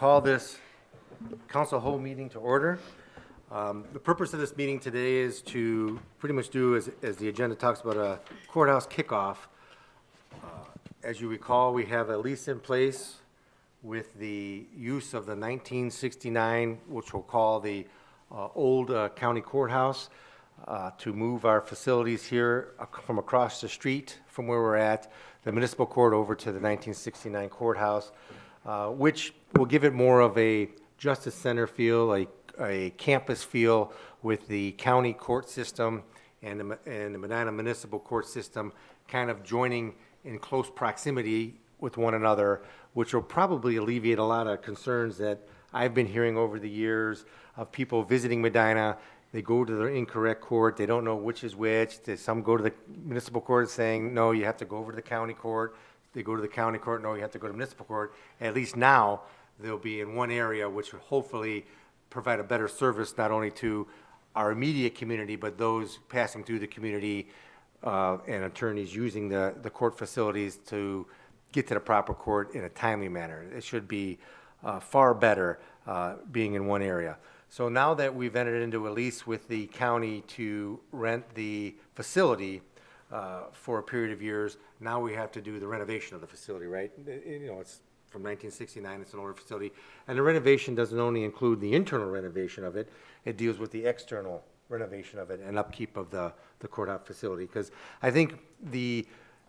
Call this council whole meeting to order. The purpose of this meeting today is to pretty much do, as the agenda talks about, a courthouse kickoff. As you recall, we have a lease in place with the use of the 1969, which we'll call the old county courthouse, to move our facilities here from across the street from where we're at, the municipal court, over to the 1969 courthouse, which will give it more of a justice center feel, a campus feel with the county court system and the Medina municipal court system kind of joining in close proximity with one another, which will probably alleviate a lot of concerns that I've been hearing over the years of people visiting Medina. They go to the incorrect court. They don't know which is which. Some go to the municipal court saying, no, you have to go over to the county court. They go to the county court, no, you have to go to municipal court. At least now, they'll be in one area, which will hopefully provide a better service not only to our immediate community, but those passing through the community and attorneys using the court facilities to get to the proper court in a timely manner. It should be far better being in one area. So now that we've entered into a lease with the county to rent the facility for a period of years, now we have to do the renovation of the facility, right? You know, it's from 1969, it's an older facility. And the renovation doesn't only include the internal renovation of it, it deals with the external renovation of it and upkeep of the courthouse facility. Because I think the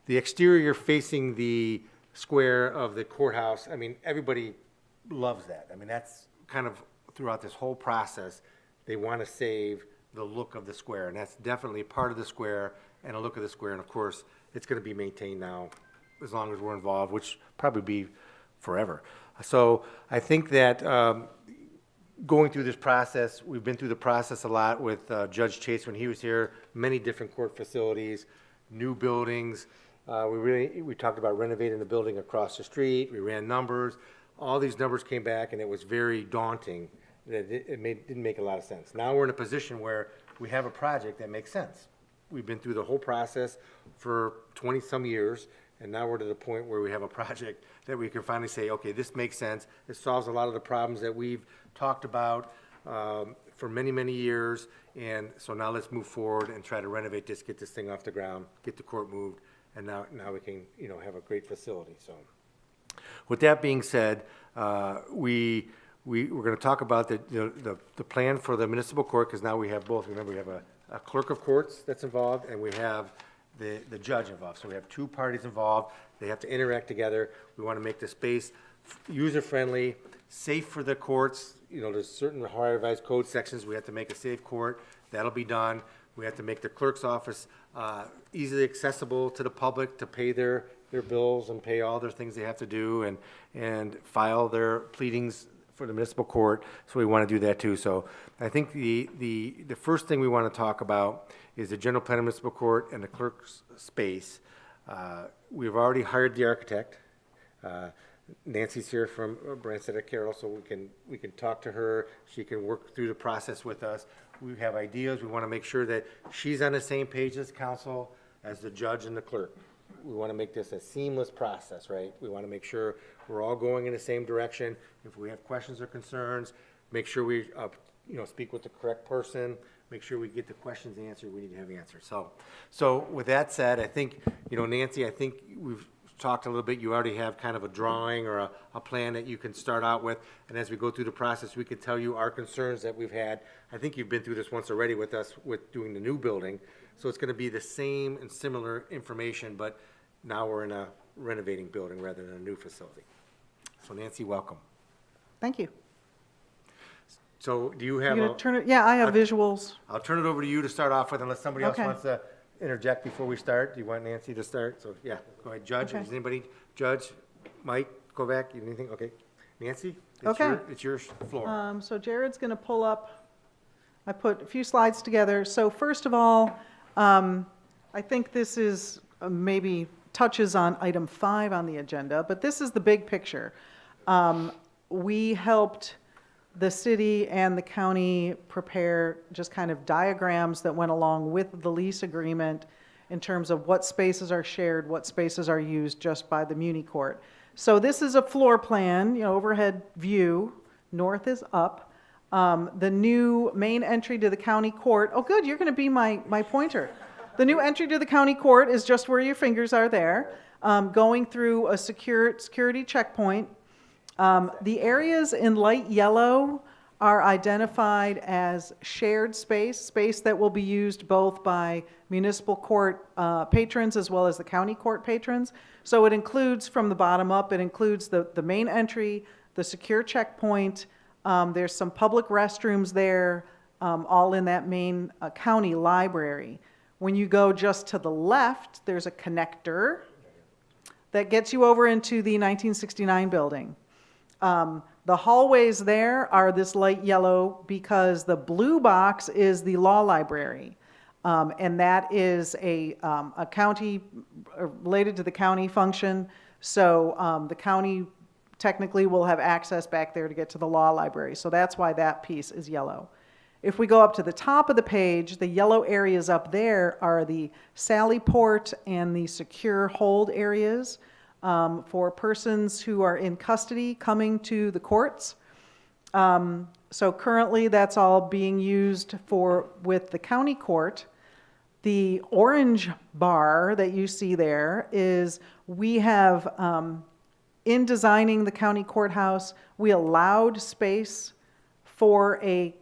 exterior facing the square of the courthouse, I mean, everybody loves that. I mean, that's kind of throughout this whole process, they want to save the look of the square, and that's definitely part of the square and a look of the square. And of course, it's going to be maintained now as long as we're involved, which probably be forever. So I think that going through this process, we've been through the process a lot with Judge Chase when he was here, many different court facilities, new buildings. We talked about renovating the building across the street. We ran numbers. All these numbers came back, and it was very daunting. Didn't make a lot of sense. Now we're in a position where we have a project that makes sense. We've been through the whole process for 20-some years, and now we're to the point where we have a project that we can finally say, okay, this makes sense. It solves a lot of the problems that we've talked about for many, many years. And so now let's move forward and try to renovate this, get this thing off the ground, get the court moved, and now we can, you know, have a great facility. So with that being said, we're going to talk about the plan for the municipal court, because now we have both. Remember, we have a clerk of courts that's involved, and we have the judge involved. So we have two parties involved. They have to interact together. We want to make the space user-friendly, safe for the courts. You know, there's certain Ohio Revised Code sections. We have to make a safe court. That'll be done. We have to make the clerk's office easily accessible to the public to pay their bills and pay all their things they have to do and file their pleadings for the municipal court. So we want to do that too. So I think the first thing we want to talk about is the general plan of municipal court and the clerk's space. We've already hired the architect. Nancy's here from Branstad Carroll, so we can talk to her. She can work through the process with us. We have ideas. We want to make sure that she's on the same page as council, as the judge and the clerk. We want to make this a seamless process, right? We want to make sure we're all going in the same direction. If we have questions or concerns, make sure we speak with the correct person, make sure we get the questions answered we need to have answered. So with that said, I think, Nancy, I think we've talked a little bit. You already have kind of a drawing or a plan that you can start out with, and as we go through the process, we can tell you our concerns that we've had. I think you've been through this once already with us with doing the new building, so it's going to be the same and similar information, but now we're in a renovating building rather than a new facility. So Nancy, welcome. Thank you. So do you have Yeah, I have visuals. I'll turn it over to you to start off with, unless somebody else Okay. wants to interject before we start. Do you want Nancy to start? So yeah, go ahead. Judge, Okay. Is anybody? Judge, Mike, Kovac, anything? Okay. Nancy, Okay. It's your floor. So Jared's going to pull up, I put a few slides together. So first of all, I think this is maybe touches on item 5 on the agenda, but this is the big picture. We helped the city and the county prepare just kind of diagrams that went along with the lease agreement in terms of what spaces are shared, what spaces are used just by the Muni Court. So this is a floor plan, overhead view. North is up. The new main entry to the county court, oh good, you're going to be my pointer. The new entry to the county court is just where your fingers are there, going through a security checkpoint. The areas in light yellow are identified as shared space that will be used both by municipal court patrons as well as the county court patrons. So it includes, from the bottom up, it includes the main entry, the secure checkpoint. There's some public restrooms there, all in that main county library. When you go just to the left, there's a connector that gets you over into the 1969 building. The hallways there are this light yellow because the blue box is the law library. And that is a county, related to the county function. So the county technically will have access back there to get to the law library. So that's why that piece is yellow. If we go up to the top of the page, the yellow areas up there are the sally port and the secure hold areas. For persons who are in custody coming to the courts. So currently that's all being used with the county court. The orange bar that you see there is, we have, in designing the county courthouse, we allowed space for a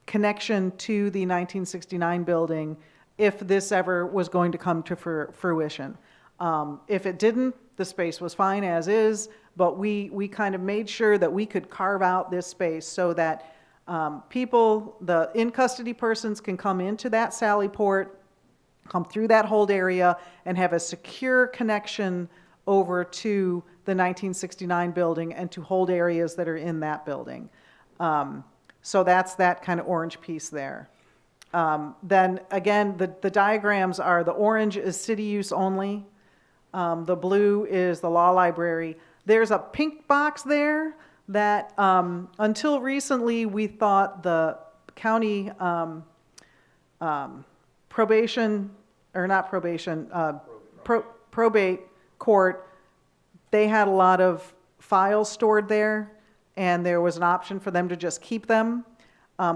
connection to the 1969 building if this ever was going to come to fruition. If it didn't, the space was fine as is, but we kind of made sure that we could carve out this space so that people, the in-custody persons, can come into that sally port, come through that hold area, and have a secure connection over to the 1969 building and to hold areas that are in that building. So that's that kind of orange piece there. Then again, the diagrams are, the orange is city use only. The blue is the law library. There's a pink box there that until recently we thought the county probation, or not probation, probate court, they had a lot of files stored there, and there was an option for them to just keep them.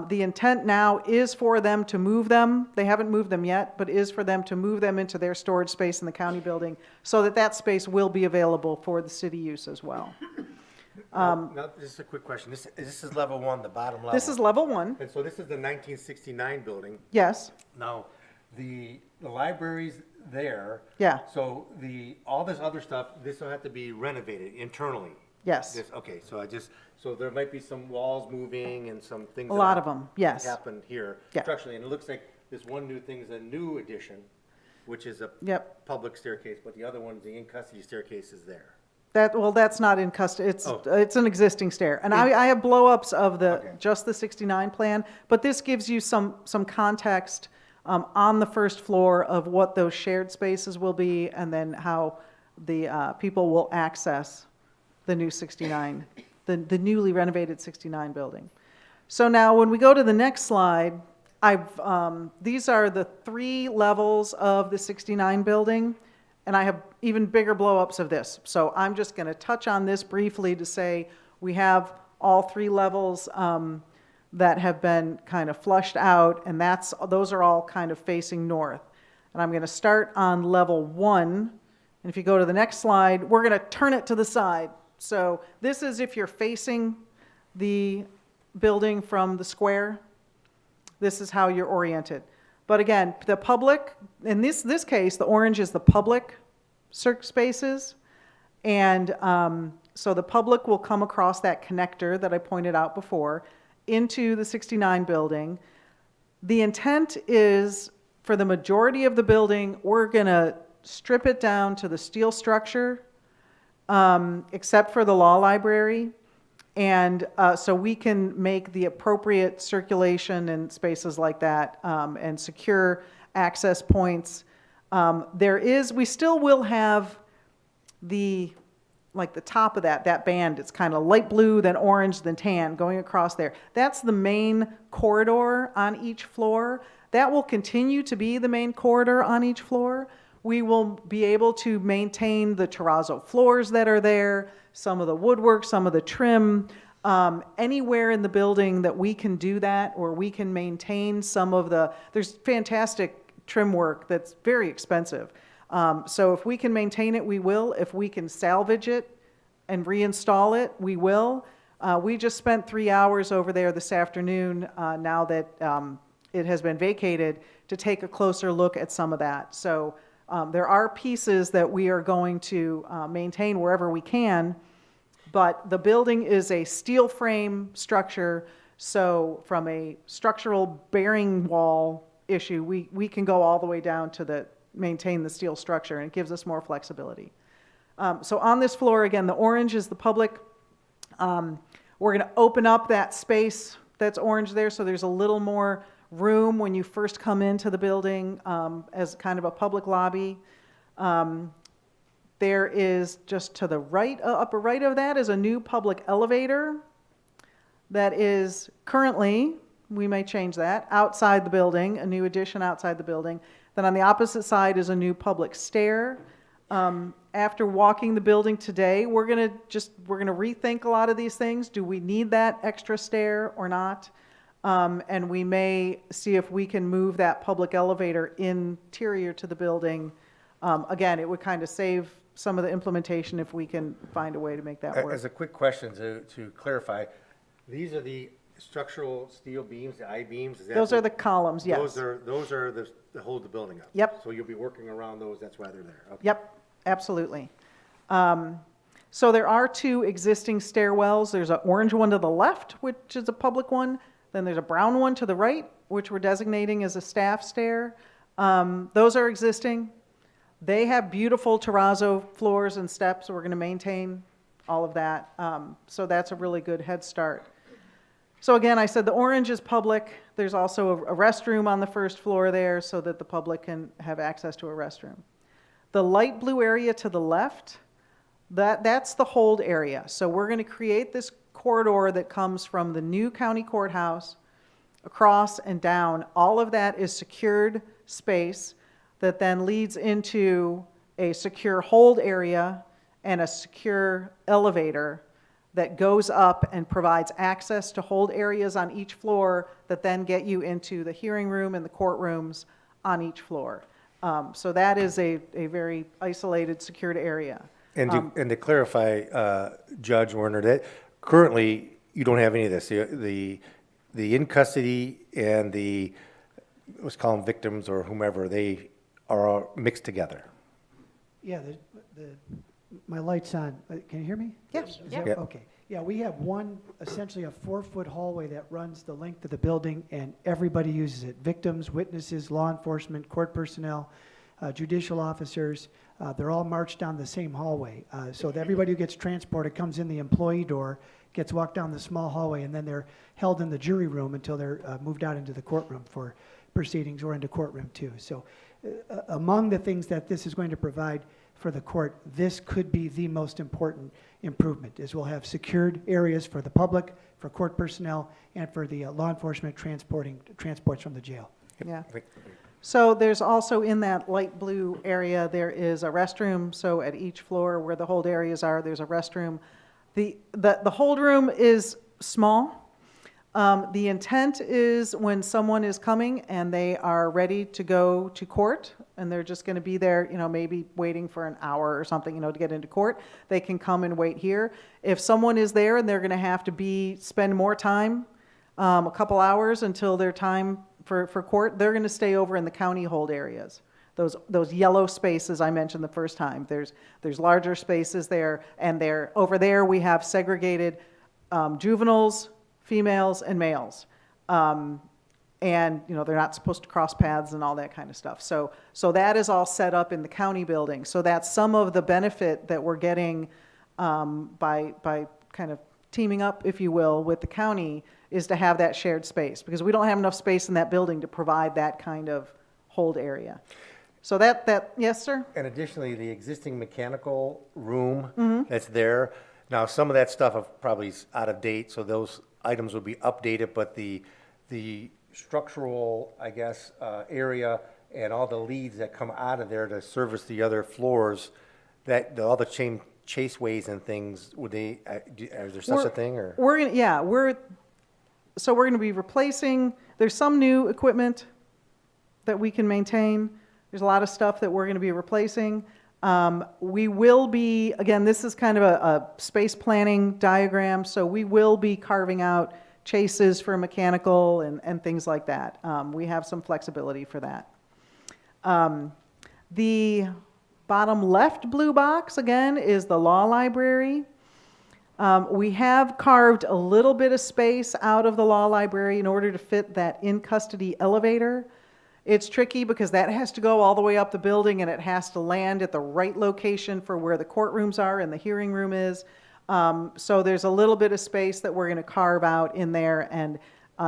The intent now is for them to move them. They haven't moved them yet, but is for them to move them into their storage space in the county building so that that space will be available for the city use as well. Now, just a quick question. This is level one, the bottom level. This is level one. And so this is the 1969 building. Yes. Now, the library's there. Yeah. So all this other stuff, this will have to be renovated internally. Yes. Okay, so there might be some walls moving and some things. A lot of them, yes. Happen here Yeah. structurally, and it looks like this one new thing is a new addition, which is a Yep. public staircase, but the other one, the in-custody staircase, is there. That's not in custody. It's Oh. it's an existing stair, and I have blow-ups of Okay. just the 69 plan, but this gives you some context on the first floor of what those shared spaces will be, and then how the people will access the new 69, the newly renovated 69 building. So now when we go to the next slide, these are the 3 levels of the 69 building, and I have even bigger blow-ups of this. So I'm just going to touch on this briefly to say we have all 3 levels that have been kind of flushed out, and those are all kind of facing north. And I'm going to start on level 1, and if you go to the next slide, we're going to turn it to the side. So this is if you're facing the building from the square, this is how you're oriented. But again, the public, in this case, the orange is the public spaces. And so the public will come across that connector that I pointed out before into the 69 building. The intent is for the majority of the building, we're going to strip it down to the steel structure, except for the law library. And so we can make the appropriate circulation and spaces like that, and secure access points. We still will have the top of that band. It's kind of light blue, then orange, then tan going across there. That's the main corridor on each floor. That will continue to be the main corridor on each floor. We will be able to maintain the terrazzo floors that are there, some of the woodwork, some of the trim. Anywhere in the building that we can do that, or we can maintain some of there's fantastic trim work that's very expensive. So if we can maintain it, we will. If we can salvage it and reinstall it, we will. We just spent 3 hours over there this afternoon, now that it has been vacated, to take a closer look at some of that. So there are pieces that we are going to maintain wherever we can, but the building is a steel frame structure, so from a structural bearing wall issue, we can go all the way down to maintain the steel structure, and it gives us more flexibility. So on this floor, again, the orange is the public. We're going to open up that space that's orange there, so there's a little more room when you first come into the building, as kind of a public lobby. There is, just to the right, upper right of that, is a new public elevator that is currently, we may change that, outside the building, a new addition outside the building. Then on the opposite side is a new public stair. After walking the building today, we're gonna rethink a lot of these things. Do we need that extra stair or not? And we may see if we can move that public elevator interior to the building. Again, it would kind of save some of the implementation if we can find a way to make that work. As a quick question to clarify, these are the structural steel beams, the I-beams? Is that Those are the columns, yes. Those are the hold the building up? Yep. So you'll be working around those, that's why they're there? Okay. Yep, absolutely. So there are 2 existing stairwells. There's an orange one to the left, which is a public one. Then there's a brown one to the right, which we're designating as a staff stair. Those are existing. They have beautiful terrazzo floors and steps. We're going to maintain all of that. So that's a really good head start. So again, I said the orange is public. There's also a restroom on the first floor there so that the public can have access to a restroom. The light blue area to the left, that's the hold area. So we're going to create this corridor that comes from the new county courthouse across and down. All of that is secured space that then leads into a secure hold area and a secure elevator that goes up and provides access to hold areas on each floor that then get you into the hearing room and the courtrooms on each floor. So that is a very isolated, secured area. And to clarify, Judge Werner, that currently you don't have any of this. The in custody and let's call them victims or whomever, they are all mixed together. Yeah, my light's on. Can you hear me? Yes. Is that- Yeah. Okay. Yeah, we have essentially a 4-foot hallway that runs the length of the building, and everybody uses it. Victims, witnesses, law enforcement, court personnel, judicial officers, they're all marched down the same hallway. So that everybody who gets transported comes in the employee door, gets walked down the small hallway, and then they're held in the jury room until they're moved out into the courtroom for proceedings, or into courtroom too. So among the things that this is going to provide for the court, this could be the most important improvement, is we'll have secured areas for the public, for court personnel, and for the law enforcement transports from the jail. Yeah. So there's also in that light blue area, there is a restroom. So at each floor where the hold areas are, there's a restroom. The hold room is small. The intent is when someone is coming and they are ready to go to court, and they're just going to be there, maybe waiting for an hour or something, to get into court, they can come and wait here. If someone is there and they're going to have to spend more time, a couple hours until their time for court, they're going to stay over in the county hold areas. Those yellow spaces I mentioned the first time. There's larger spaces there, and over there we have segregated juveniles, females, and males. And they're not supposed to cross paths and all that kind of stuff. So that is all set up in the county building. So that's some of the benefit that we're getting by kind of teaming up, if you will, with the county, is to have that shared space, because we don't have enough space in that building to provide that kind of hold area. So yes, sir? And additionally, the existing mechanical room that's there, now some of that stuff probably is out of date, so those items will be updated, but the structural, I guess, area and all the leads that come out of there to service the other floors, all the chaseways and things, would they, is there such a thing, or? We're gonna, yeah, so we're gonna be replacing, there's some new equipment that we can maintain. There's a lot of stuff that we're gonna be replacing. We will be, again, this is kind of a space planning diagram, so we will be carving out chases for mechanical and things like that. We have some flexibility for that. The bottom left blue box, again, is the law library. We have carved a little bit of space out of the law library in order to fit that in-custody elevator. It's tricky because that has to go all the way up the building and it has to land at the right location for where the courtrooms are and the hearing room is. So there's a little bit of space that we're going to carve out in there, and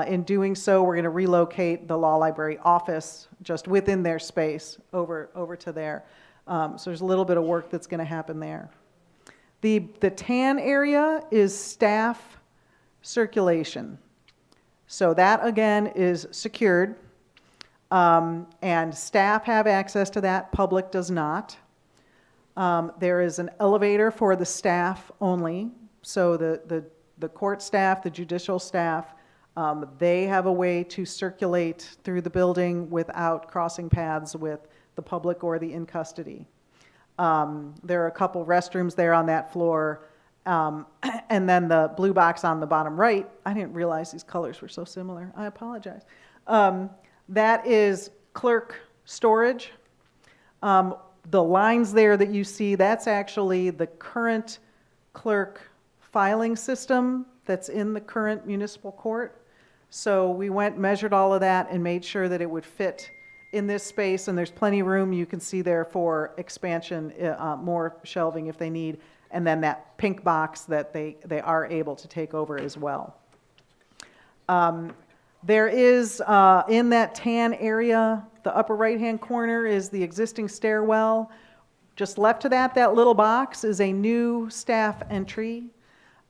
in doing so, we're going to relocate the law library office just within their space over to there. So there's a little bit of work that's going to happen there. The tan area is staff circulation. So that, again, is secured. And staff have access to that, public does not. There is an elevator for the staff only. So the court staff, the judicial staff, they have a way to circulate through the building without crossing paths with the public or the in custody. There are a couple restrooms there on that floor. And then the blue box on the bottom right, I didn't realize these colors were so similar. I apologize. That is clerk storage. The lines there that you see, that's actually the current clerk filing system that's in the current municipal court. So we went, measured all of that, and made sure that it would fit in this space, and there's plenty of room you can see there for expansion, more shelving if they need, and then that pink box that they are able to take over as well. There is, in that tan area, the upper right-hand corner is the existing stairwell. Just left to that little box is a new staff entry.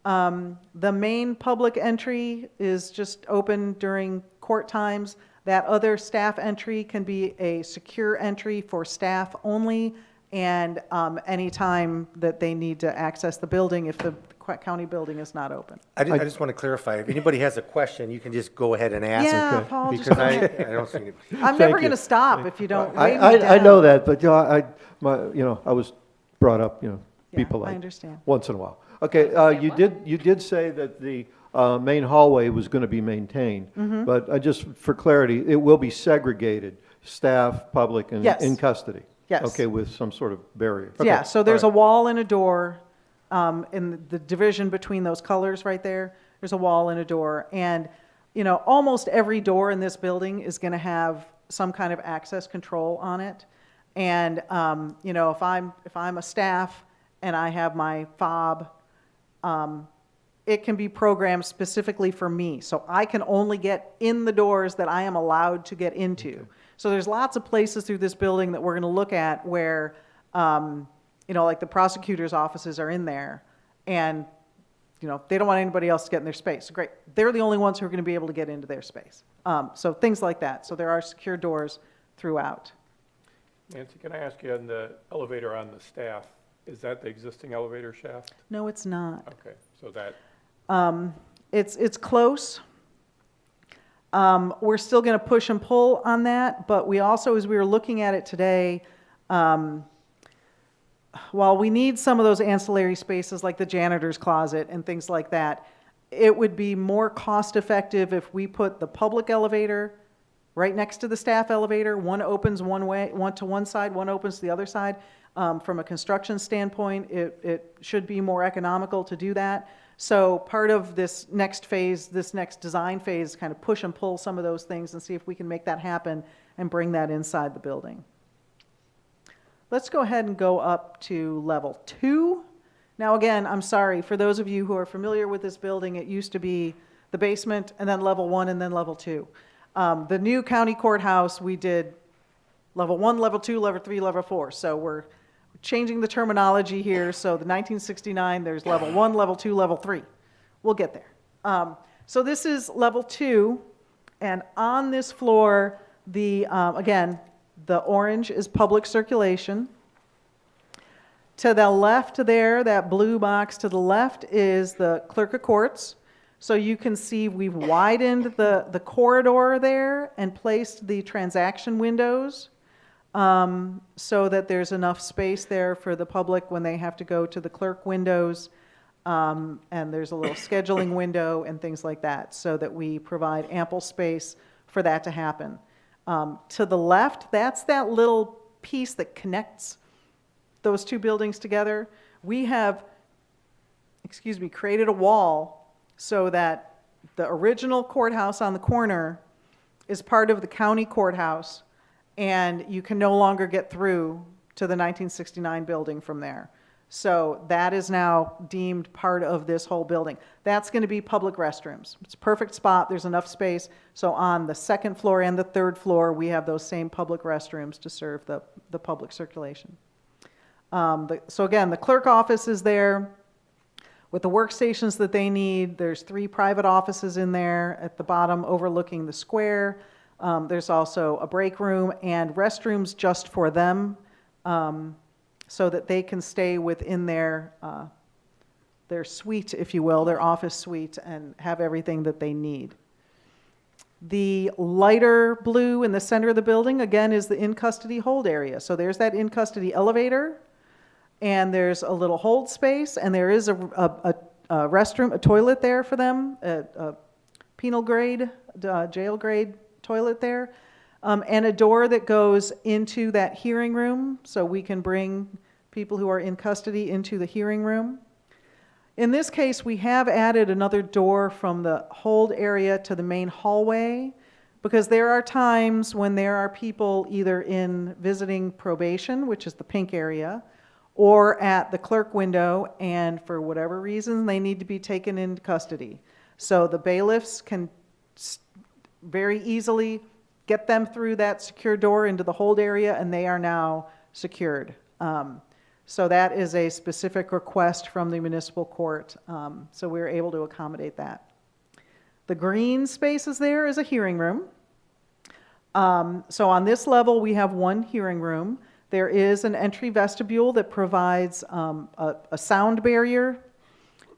The main public entry is just open during court times. That other staff entry can be a secure entry for staff only, and anytime that they need to access the building if the county building is not open. I just want to clarify, if anybody has a question, you can just go ahead and ask. Yeah, Paul, just Because go I ahead. don't see anybody. I'm never going to stop if you don't wave me I down. know that, but I was brought up, be Yeah, polite. I understand. Once in a while. Okay, you did say that the main hallway was going to be maintained, Mm-hmm. but just for clarity, it will be segregated, staff, public, and Yes. in custody? Yes. Okay, with some sort of barrier? Yeah, Okay, so there's a all right. wall and a door, in the division between those colors right there. There's a wall and a door, and, almost every door in this building is going to have some kind of access control on it. And, if I'm a staff and I have my fob, it can be programmed specifically for me. So I can only get in the doors that I am allowed to get into. Okay. So there's lots of places through this building that we're going to look at where, like the prosecutor's offices are in there, and, they don't want anybody else to get in their space. Great. They're the only ones who are going to be able to get into their space. So things like that. So there are secure doors throughout. Nancy, can I ask you on the elevator on the staff, is that the existing elevator shaft? No, it's not. Okay, so that, It's close. We're still going to push and pull on that, but we also, as we were looking at it today, while we need some of those ancillary spaces like the janitor's closet and things like that, it would be more cost-effective if we put the public elevator right next to the staff elevator. One opens one way, one to one side, one opens to the other side. From a construction standpoint, it should be more economical to do that. So part of this next phase, this next design phase, kind of push and pull some of those things and see if we can make that happen and bring that inside the building. Let's go ahead and go up to level 2. Now again, I'm sorry, for those of you who are familiar with this building, it used to be the basement and then level 1 and then level 2. The new county courthouse, we did level 1, level 2, level 3, level 4. So we're changing the terminology here. So the 1969, there's level 1, level 2, level 3. We'll get there. So this is level 2, and on this floor, again, The orange is public circulation. To the left there, that blue box to the left is the clerk of courts. So you can see we've widened the corridor there and placed the transaction windows so that there's enough space there for the public when they have to go to the clerk windows. And there's a little scheduling window and things like that, so that we provide ample space for that to happen. To the left, that's that little piece that connects those two buildings together. We have, created a wall so that the original courthouse on the corner is part of the county courthouse, and you can no longer get through to the 1969 building from there. So that is now deemed part of this whole building. That's going to be public restrooms. It's a perfect spot. There's enough space. So on the second floor and the third floor, we have those same public restrooms to serve the public circulation. So again, the clerk office is there with the workstations that they need. There's 3 private offices in there at the bottom overlooking the square. There's also a break room and restrooms just for them, so that they can stay within their suite, if you will, their office suite, and have everything that they need. The lighter blue in the center of the building, again, is the in-custody hold area. So there's that in-custody elevator, and there's a little hold space, and there is a restroom, a toilet there for them, a penal grade, jail grade toilet there, and a door that goes into that hearing room, so we can bring people who are in custody into the hearing room. In this case, we have added another door from the hold area to the main hallway, because there are times when there are people either in visiting probation, which is the pink area, or at the clerk window, and for whatever reason, they need to be taken into custody. So the bailiffs can very easily get them through that secure door into the hold area, and they are now secured. So that is a specific request from the municipal court, so we're able to accommodate that. The green spaces there is a hearing room. So on this level, we have one hearing room. There is an entry vestibule that provides a sound barrier.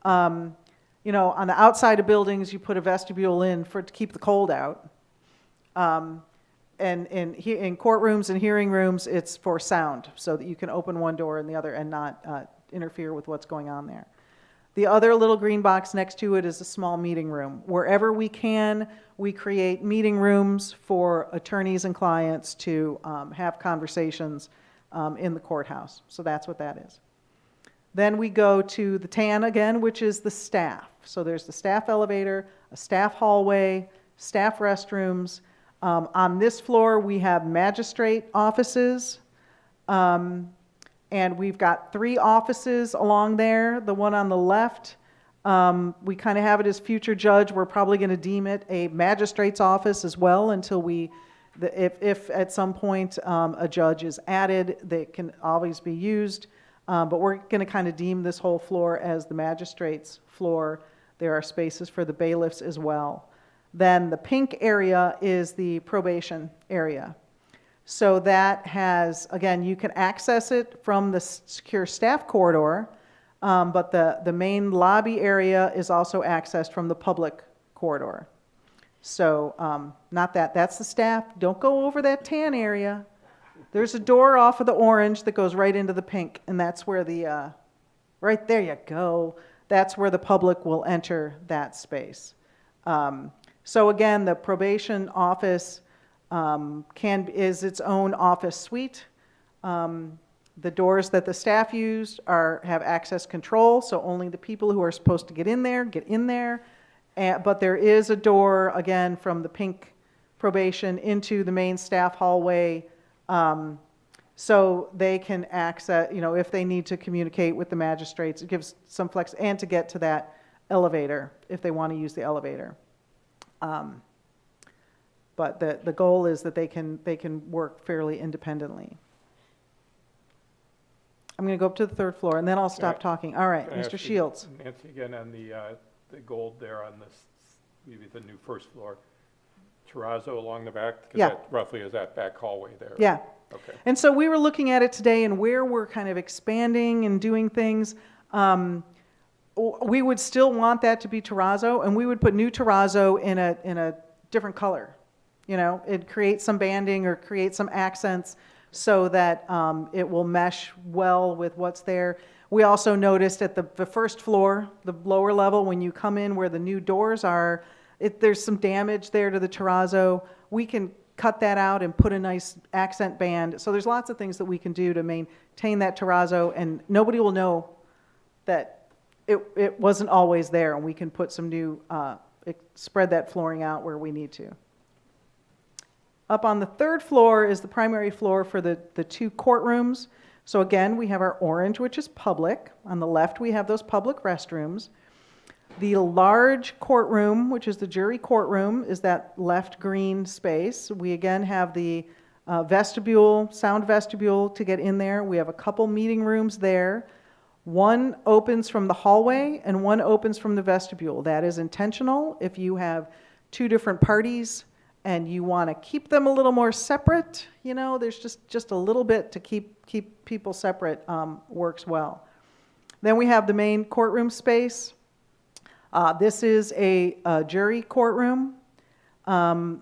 You know, on the outside of buildings, you put a vestibule in to keep the cold out. And in courtrooms and hearing rooms, it's for sound, so that you can open one door and the other and not interfere with what's going on there. The other little green box next to it is a small meeting room. Wherever we can, we create meeting rooms for attorneys and clients to have conversations in the courthouse. So that's what that is. Then we go to the tan again, which is the staff. So there's the staff elevator, a staff hallway, staff restrooms. On this floor, we have magistrate offices, and we've got 3 offices along there. The one on the left, we kind of have it as future judge. We're probably going to deem it a magistrate's office as well until if at some point a judge is added, they can always be used. But we're going to kind of deem this whole floor as the magistrate's floor. There are spaces for the bailiffs as well. Then the pink area is the probation area. So that has, again, you can access it from the secure staff corridor, but the main lobby area is also accessed from the public corridor. So not that, that's the staff. Don't go over that tan area. There's a door off of the orange that goes right into the pink, and that's where the, right there you go. That's where the public will enter that space. So again, the probation office is its own office suite. The doors that the staff use have access control, so only the people who are supposed to get in there. But there is a door, again, from the pink probation into the main staff hallway, so they can access, you know, if they need to communicate with the magistrates. It gives some flex, and to get to that elevator if they want to use the elevator. But the goal is that they can work fairly independently. I'm going to go up to the 3rd floor, and then I'll stop talking. All right, Can I ask Mr. you, Shields. Nancy, again, on the gold there on this, maybe the new 1st floor. terrazzo along the back? 'Cause Yeah. that roughly is that back hallway there. Yeah. Okay. And so we were looking at it today and where we're kind of expanding and doing things. We would still want that to be terrazzo, and we would put new terrazzo in a different color. You know, it creates some banding or create some accents so that it will mesh well with what's there. We also noticed at the first floor, the lower level, when you come in where the new doors are, there's some damage there to the terrazzo. We can cut that out and put a nice accent band. So there's lots of things that we can do to maintain that terrazzo, and nobody will know that it wasn't always there, and we can put some new, spread that flooring out where we need to. Up on the third floor is the primary floor for the two courtrooms. So again, we have our orange, which is public. On the left, we have those public restrooms. The large courtroom, which is the jury courtroom, is that left green space. We again have the vestibule, sound vestibule to get in there. We have a couple meeting rooms there. One opens from the hallway and one opens from the vestibule. That is intentional. If you have two different parties and you want to keep them a little more separate, you know, there's just a little bit to keep people separate, works well. Then we have the main courtroom space. This is a jury courtroom.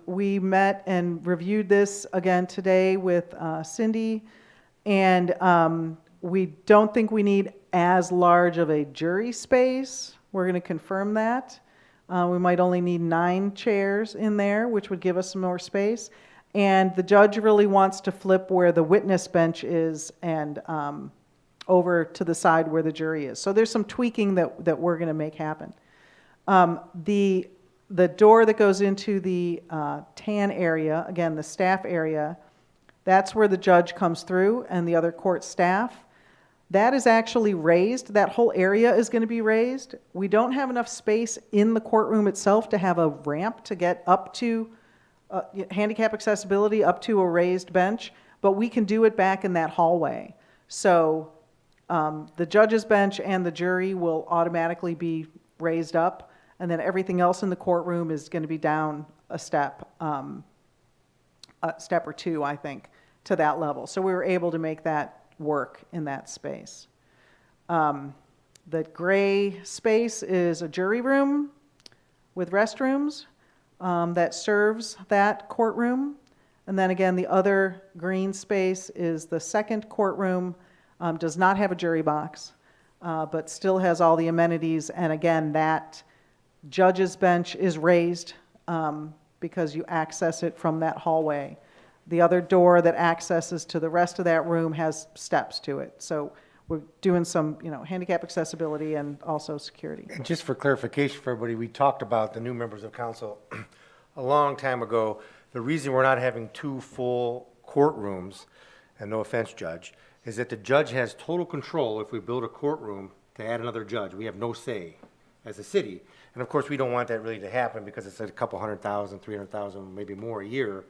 We met and reviewed this again today with Cindy, and we don't think we need as large of a jury space. We're going to confirm that. We might only need 9 chairs in there, which would give us some more space. And the judge really wants to flip where the witness bench is and over to the side where the jury is. So there's some tweaking that we're going to make happen. The door that goes into the tan area, again, the staff area, that's where the judge comes through and the other court staff. That is actually raised. That whole area is going to be raised. We don't have enough space in the courtroom itself to have a ramp to get up to handicap accessibility up to a raised bench, but we can do it back in that hallway. So the judge's bench and the jury will automatically be raised up, and then everything else in the courtroom is going to be down a step or two, I think, to that level. So we were able to make that work in that space. The gray space is a jury room with restrooms that serves that courtroom. And then again, the other green space is the second courtroom, does not have a jury box, but still has all the amenities. And again, that judge's bench is raised because you access it from that hallway. The other door that accesses to the rest of that room has steps to it. So we're doing some, handicap accessibility and also security. And just for clarification for everybody, we talked about the new members of council a long time ago. The reason we're not having 2 full courtrooms, and no offense, Judge, is that the judge has total control if we build a courtroom to add another judge. We have no say as a city. And of course, we don't want that really to happen because it's a couple $100,000, $300,000, maybe more a year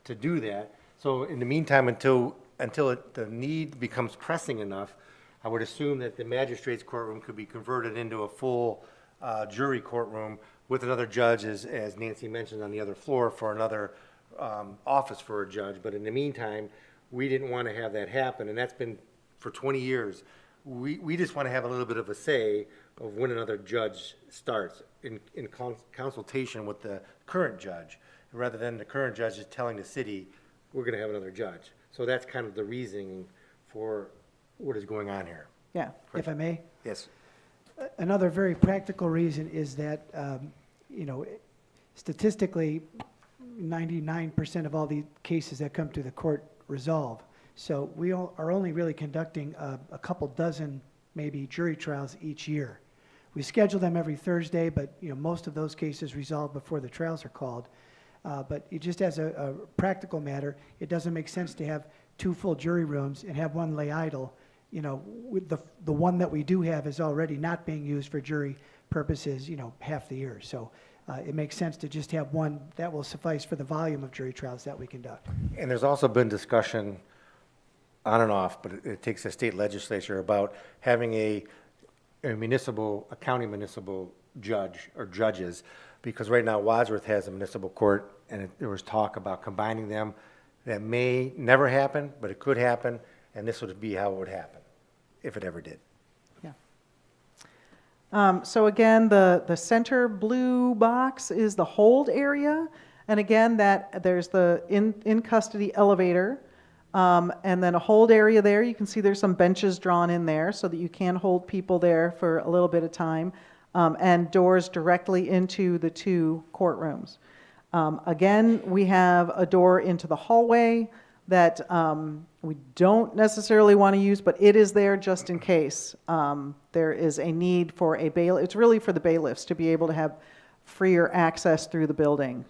to do that. So in the meantime, until the need becomes pressing enough, I would assume that the magistrate's courtroom could be converted into a full jury courtroom with another judge, as Nancy mentioned, on the other floor for another office for a judge. But in the meantime, we didn't want to have that happen, and that's been for 20 years. We just want to have a little bit of a say of when another judge starts in consultation with the current judge, rather than the current judge is telling the city, we're going to have another judge. So that's kind of the reasoning for what is going on here. Yeah. If I may? Yes. Another very practical reason is that, statistically, 99% of all the cases that come to the court resolve. So we are only really conducting a couple dozen, maybe, jury trials each year. We schedule them every Thursday, but most of those cases resolve before the trials are called. But it just as a practical matter, it doesn't make sense to have 2 full jury rooms and have one lay idle. With the one that we do have is already not being used for jury purposes, half the year. So it makes sense to just have one that will suffice for the volume of jury trials that we conduct. And there's also been discussion on and off, but it takes a state legislature about having a county municipal judge or judges, because right now Wadsworth has a municipal court, and there was talk about combining them. That may never happen, but it could happen, and this would be how it would happen, if it ever did. So again, the center blue box is the hold area. And again, there's the in custody elevator. And then a hold area there. You can see there's some benches drawn in there so that you can hold people there for a little bit of time. And doors directly into the two courtrooms. Again, we have a door into the hallway that we don't necessarily want to use, but it is there just in case there is a need for a bailiff. It's really for the bailiffs to be able to have freer access through the building.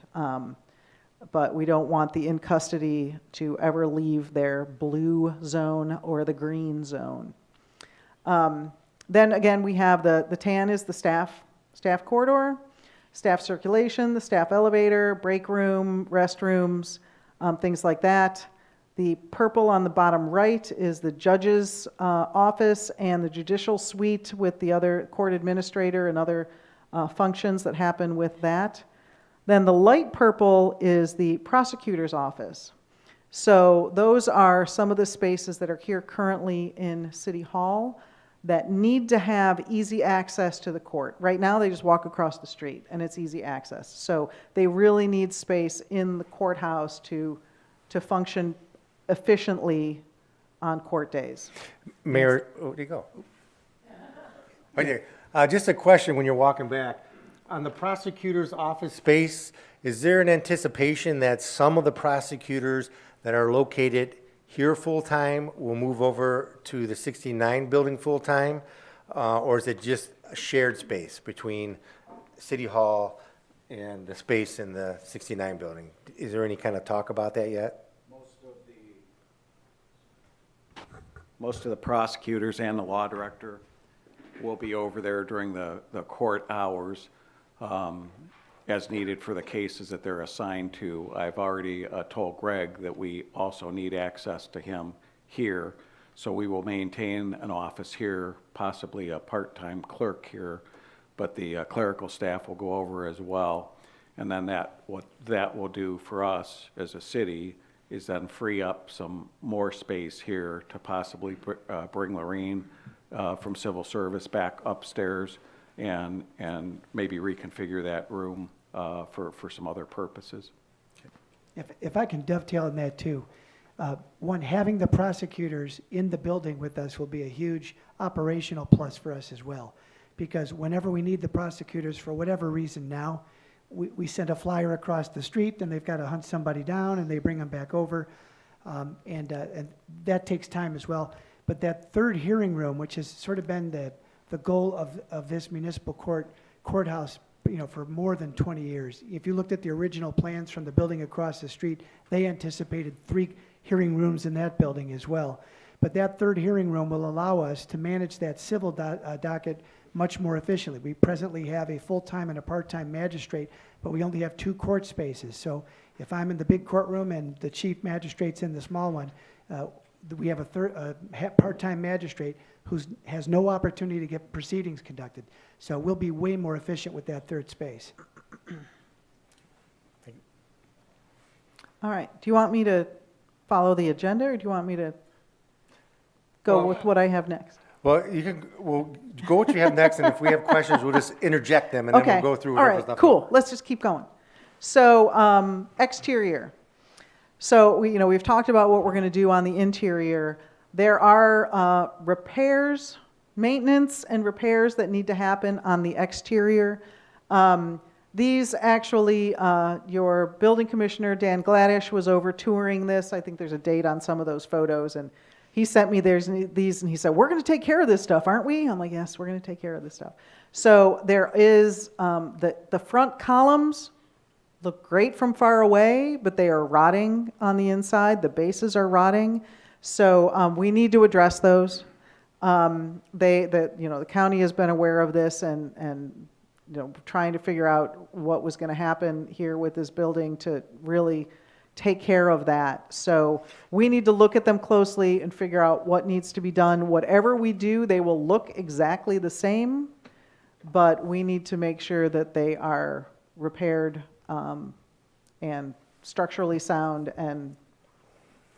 But we don't want the in custody to ever leave their blue zone or the green zone. Then again, we have the tan is the staff corridor, staff circulation, the staff elevator, break room, restrooms, things like that. The purple on the bottom right is the judge's office and the judicial suite with the other court administrator and other functions that happen with that. Then the light purple is the prosecutor's office. So those are some of the spaces that are here currently in City Hall that need to have easy access to the court. Right now, they just walk across the street and it's easy access. So they really need space in the courthouse to function efficiently on court days. Mayor, where'd he go? Right there. Just a question when you're walking back. On the prosecutor's office space, is there an anticipation that some of the prosecutors that are located here full-time will move over to the 69 building full-time? Or is it just a shared space between City Hall and the space in the 69 building? Is there any kind of talk about that yet? Most of the prosecutors and the law director will be over there during the court hours as needed for the cases that they're assigned to. I've already told Greg that we also need access to him here, so we will maintain an office here, possibly a part-time clerk here, but the clerical staff will go over as well. And then what that will do for us as a city is then free up some more space here to possibly bring Lorraine from civil service back upstairs and maybe reconfigure that room for some other purposes. If I can dovetail on that too, one, having the prosecutors in the building with us will be a huge operational plus for us as well. Because whenever we need the prosecutors for whatever reason now, we send a flyer across the street and they've got to hunt somebody down and they bring them back over. And that takes time as well. But that third hearing room, which has sort of been the goal of this municipal courthouse, for more than 20 years. If you looked at the original plans from the building across the street, they anticipated 3 hearing rooms in that building as well. But that third hearing room will allow us to manage that civil docket much more efficiently. We presently have a full-time and a part-time magistrate, but we only have 2 court spaces. So if I'm in the big courtroom and the chief magistrate's in the small one, we have a part-time magistrate who has no opportunity to get proceedings conducted. So we'll be way more efficient with that third space. All right, do you want me to follow the agenda or do you want me to go with what I have next? Well, we'll go what you have next, and if we have questions, we'll just interject them, and then Okay. we'll go through All whatever's right, left. cool. Let's just keep going. So, exterior. So, we've talked about what we're going to do on the interior. There are repairs, maintenance and repairs that need to happen on the exterior. These actually, your building commissioner, Dan Gladish, was over touring this. I think there's a date on some of those photos, and he sent me these, and he said, we're going to take care of this stuff, aren't we? I'm like, yes, we're going to take care of this stuff. So there is, the front columns look great from far away, but they are rotting on the inside. The bases are rotting. So we need to address those. The county has been aware of this and trying to figure out what was going to happen here with this building to really take care of that. So we need to look at them closely and figure out what needs to be done. Whatever we do, they will look exactly the same, but we need to make sure that they are repaired and structurally sound and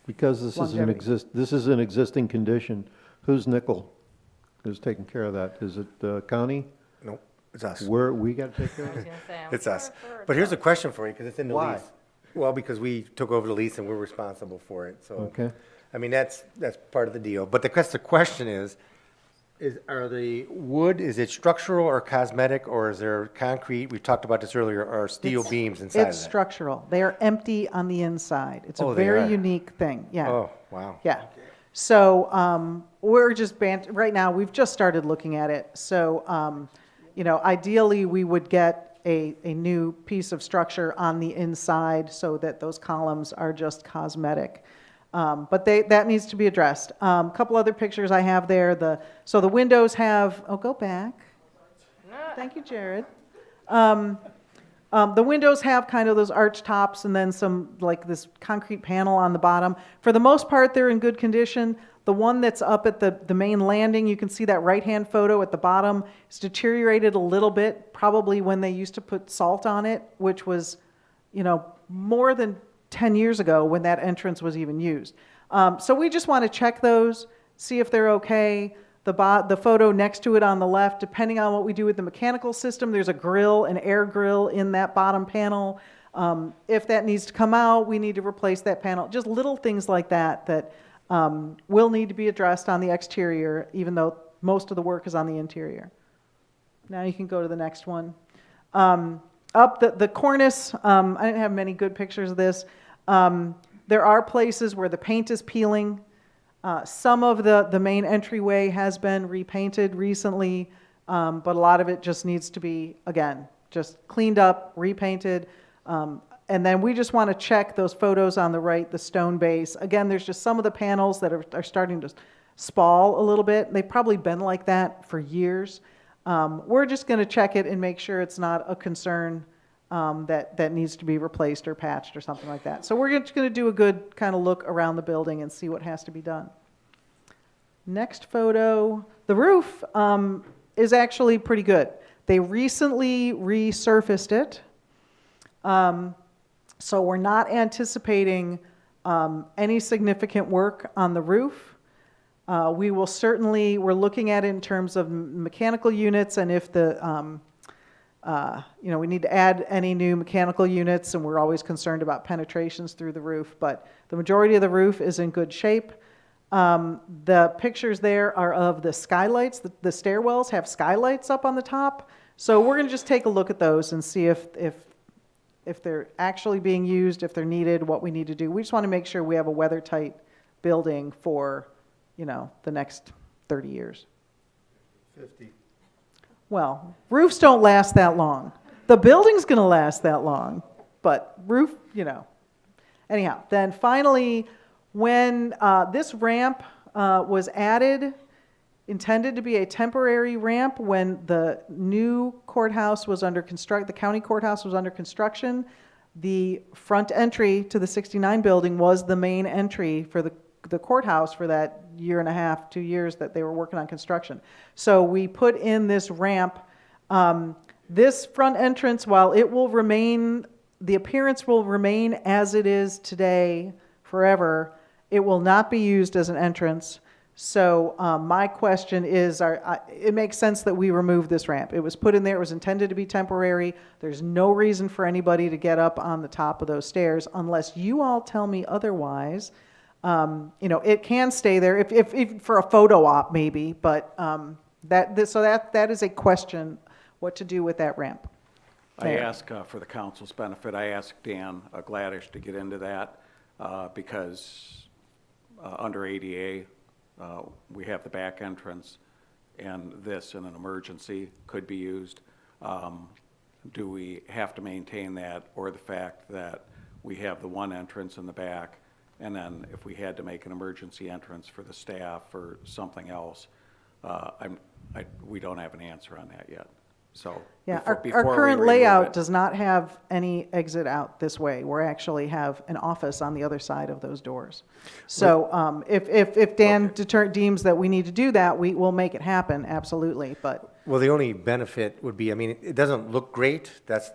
Because this is Longevity. this is an existing condition, who's nickel? Who's taking care of that? Is it the county? No, it's us. We got to take care of it? It's us. But here's a question for you, because it's in the Why? lease. Well, because we took over the lease and we're responsible for it, so. Okay. I mean, that's part of the deal. But the question is, are the wood, is it structural or cosmetic, or is there concrete, we talked about this earlier, or steel It's- beams inside of that? It's structural. They are empty on the inside. It's a Oh, they very are? unique thing, yeah. Oh, wow. Yeah. So we're just right now, we've just started looking at it. So, ideally, we would get a new piece of structure on the inside so that those columns are just cosmetic. But that needs to be addressed. A couple other pictures I have there. So the windows have, go back. Thank you, Jared. The windows have kind of those arch tops and then some, like this concrete panel on the bottom. For the most part, they're in good condition. The one that's up at the main landing, you can see that right-hand photo at the bottom, is deteriorated a little bit, probably when they used to put salt on it, which was, more than 10 years ago when that entrance was even used. So we just want to check those, see if they're okay. The photo next to it on the left, depending on what we do with the mechanical system, there's a grill, an air grill in that bottom panel. If that needs to come out, we need to replace that panel. Just little things like that will need to be addressed on the exterior, even though most of the work is on the interior. Now you can go to the next one. Up the cornice, I didn't have many good pictures of this. There are places where the paint is peeling. Some of the main entryway has been repainted recently, but a lot of it just needs to be, again, just cleaned up, repainted. And then we just want to check those photos on the right, the stone base. Again, there's just some of the panels that are starting to spall a little bit. They've probably been like that for years. We're just going to check it and make sure it's not a concern that needs to be replaced or patched or something like that. So we're just going to do a good kind of look around the building and see what has to be done. Next photo, the roof is actually pretty good. They recently resurfaced it. So we're not anticipating any significant work on the roof. We're looking at it in terms of mechanical units and if we need to add any new mechanical units, and we're always concerned about penetrations through the roof, but the majority of the roof is in good shape. The pictures there are of the skylights. The stairwells have skylights up on the top. So we're going to just take a look at those and see if they're actually being used, if they're needed, what we need to do. We just want to make sure we have a weather-tight building for, the next 30 years. 50. Well, roofs don't last that long. The building's going to last that long, but roof, Anyhow, then finally, when this ramp was added, intended to be a temporary ramp when the new courthouse was under the county courthouse was under construction, the front entry to the 69 building was the main entry for the courthouse for that year and a half, 2 years that they were working on construction. So we put in this ramp. This front entrance, while it will remain, the appearance will remain as it is today forever, it will not be used as an entrance. So my question is, it makes sense that we remove this ramp. It was put in there, it was intended to be temporary. There's no reason for anybody to get up on the top of those stairs unless you all tell me otherwise. It can stay there if for a photo op maybe, but that is a question, what to do with that ramp. I There. ask, for the council's benefit, I asked Dan Gladish to get into that because under ADA, we have the back entrance and this in an emergency could be used. Do we have to maintain that, or the fact that we have the one entrance in the back, and then if we had to make an emergency entrance for the staff or something else, we don't have an answer on that yet. So Yeah, before our we current remove layout it- does not have any exit out this way. We actually have an office on the other side of those doors. So if Dan deems that we need to do that, we will make it happen, absolutely, but Well, the only benefit would be, it doesn't look great. That's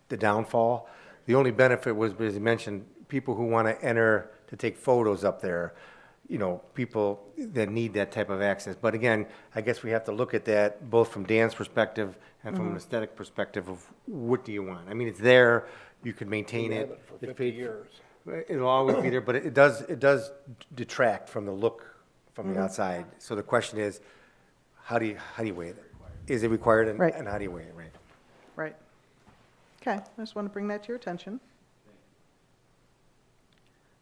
the downfall. The only benefit was, as you mentioned, people who want to enter to take photos up there, you know, people that need that type of access. But again, I guess we have to look at that both from Dan's perspective and from an aesthetic perspective of what do you want? I mean, it's there, you can maintain it. for 50 years. It'll always be there, but it does detract from the look from the outside. So the question is, how do you weigh it? Is it required Right. and how do you weigh it, right? Right. Okay, I just want to bring that to your attention.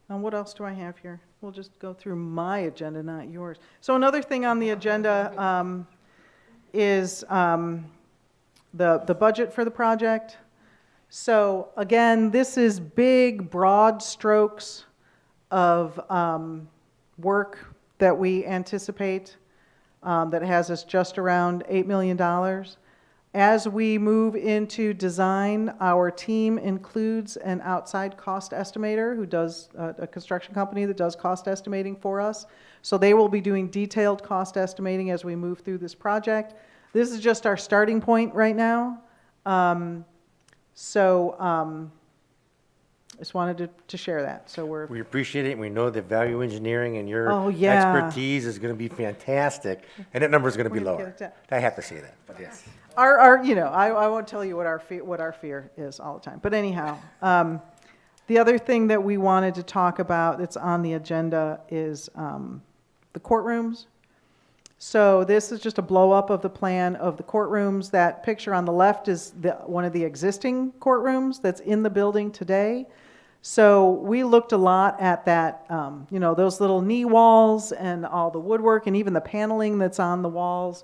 And what else do I have here? We'll just go through my agenda, not yours. So another thing on the agenda is the budget for the project. So again, this is big, broad strokes of work that we anticipate that has us just around $8 million. As we move into design, our team includes an outside cost estimator who does, a construction company that does cost estimating for us. So they will be doing detailed cost estimating as we move through this project. This is just our starting point right now. Just wanted to share that. So we're, We appreciate it, and we know that value engineering and your Oh, yeah. expertise is going to be fantastic, and that number is going to be We're gonna lower. get it I have to say that, but yes. you know, I won't tell you what our fear is all the time. But anyhow, the other thing that we wanted to talk about that's on the agenda is the courtrooms. So this is just a blow up of the plan of the courtrooms. That picture on the left is one of the existing courtrooms that's in the building today. So we looked a lot at that, you know, those little knee walls and all the woodwork and even the paneling that's on the walls.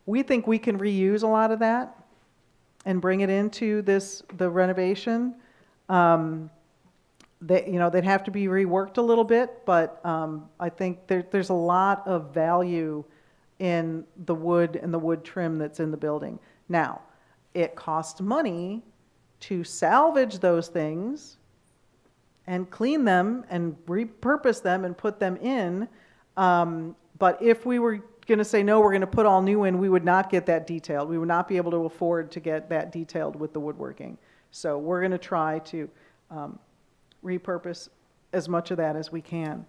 We think we can reuse a lot of that and bring it into the renovation. You know, they'd have to be reworked a little bit, but I think there's a lot of value in the wood and the wood trim that's in the building. Now, it costs money to salvage those things and clean them and repurpose them and put them in. But if we were going to say, no, we're going to put all new in, we would not get that detailed. We would not be able to afford to get that detailed with the woodworking. So we're going to try to repurpose as much of that as we can.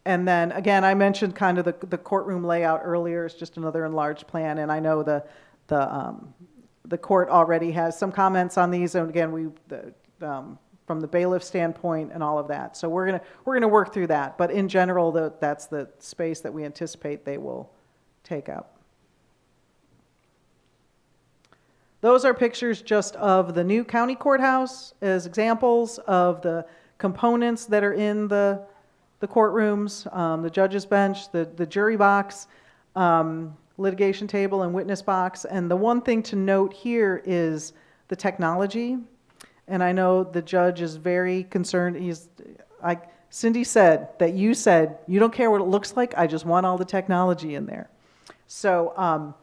And then, again, I mentioned kind of the courtroom layout earlier. It's just another enlarged plan, and I know the court already has some comments on these, and again, from the bailiff standpoint and all of that. So we're gonna work through that, but in general, that's the space that we anticipate they will take up. Those are pictures just of the new county courthouse as examples of the components that are in the courtrooms, the judge's bench, the jury box, litigation table and witness box. And the one thing to note here is the technology. And I know the judge is very concerned. Cindy said that you said, you don't care what it looks like, I just want all the technology in there. So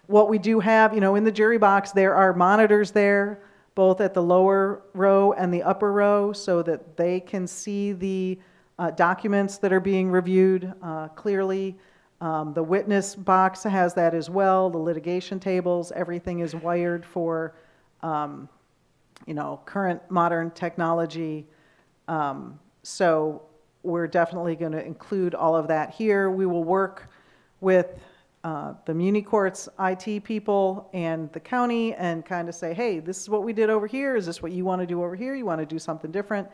what we do have, you know, in the jury box, there are monitors there, both at the lower row and the upper row, so that they can see the documents that are being reviewed clearly. The witness box has that as well, the litigation tables, everything is wired for, you know, current modern technology. So we're definitely going to include all of that here. We will work with the Muni Courts IT people and the county and kind of say, hey, this is what we did over here. Is this what you want to do over here? You want to do something different?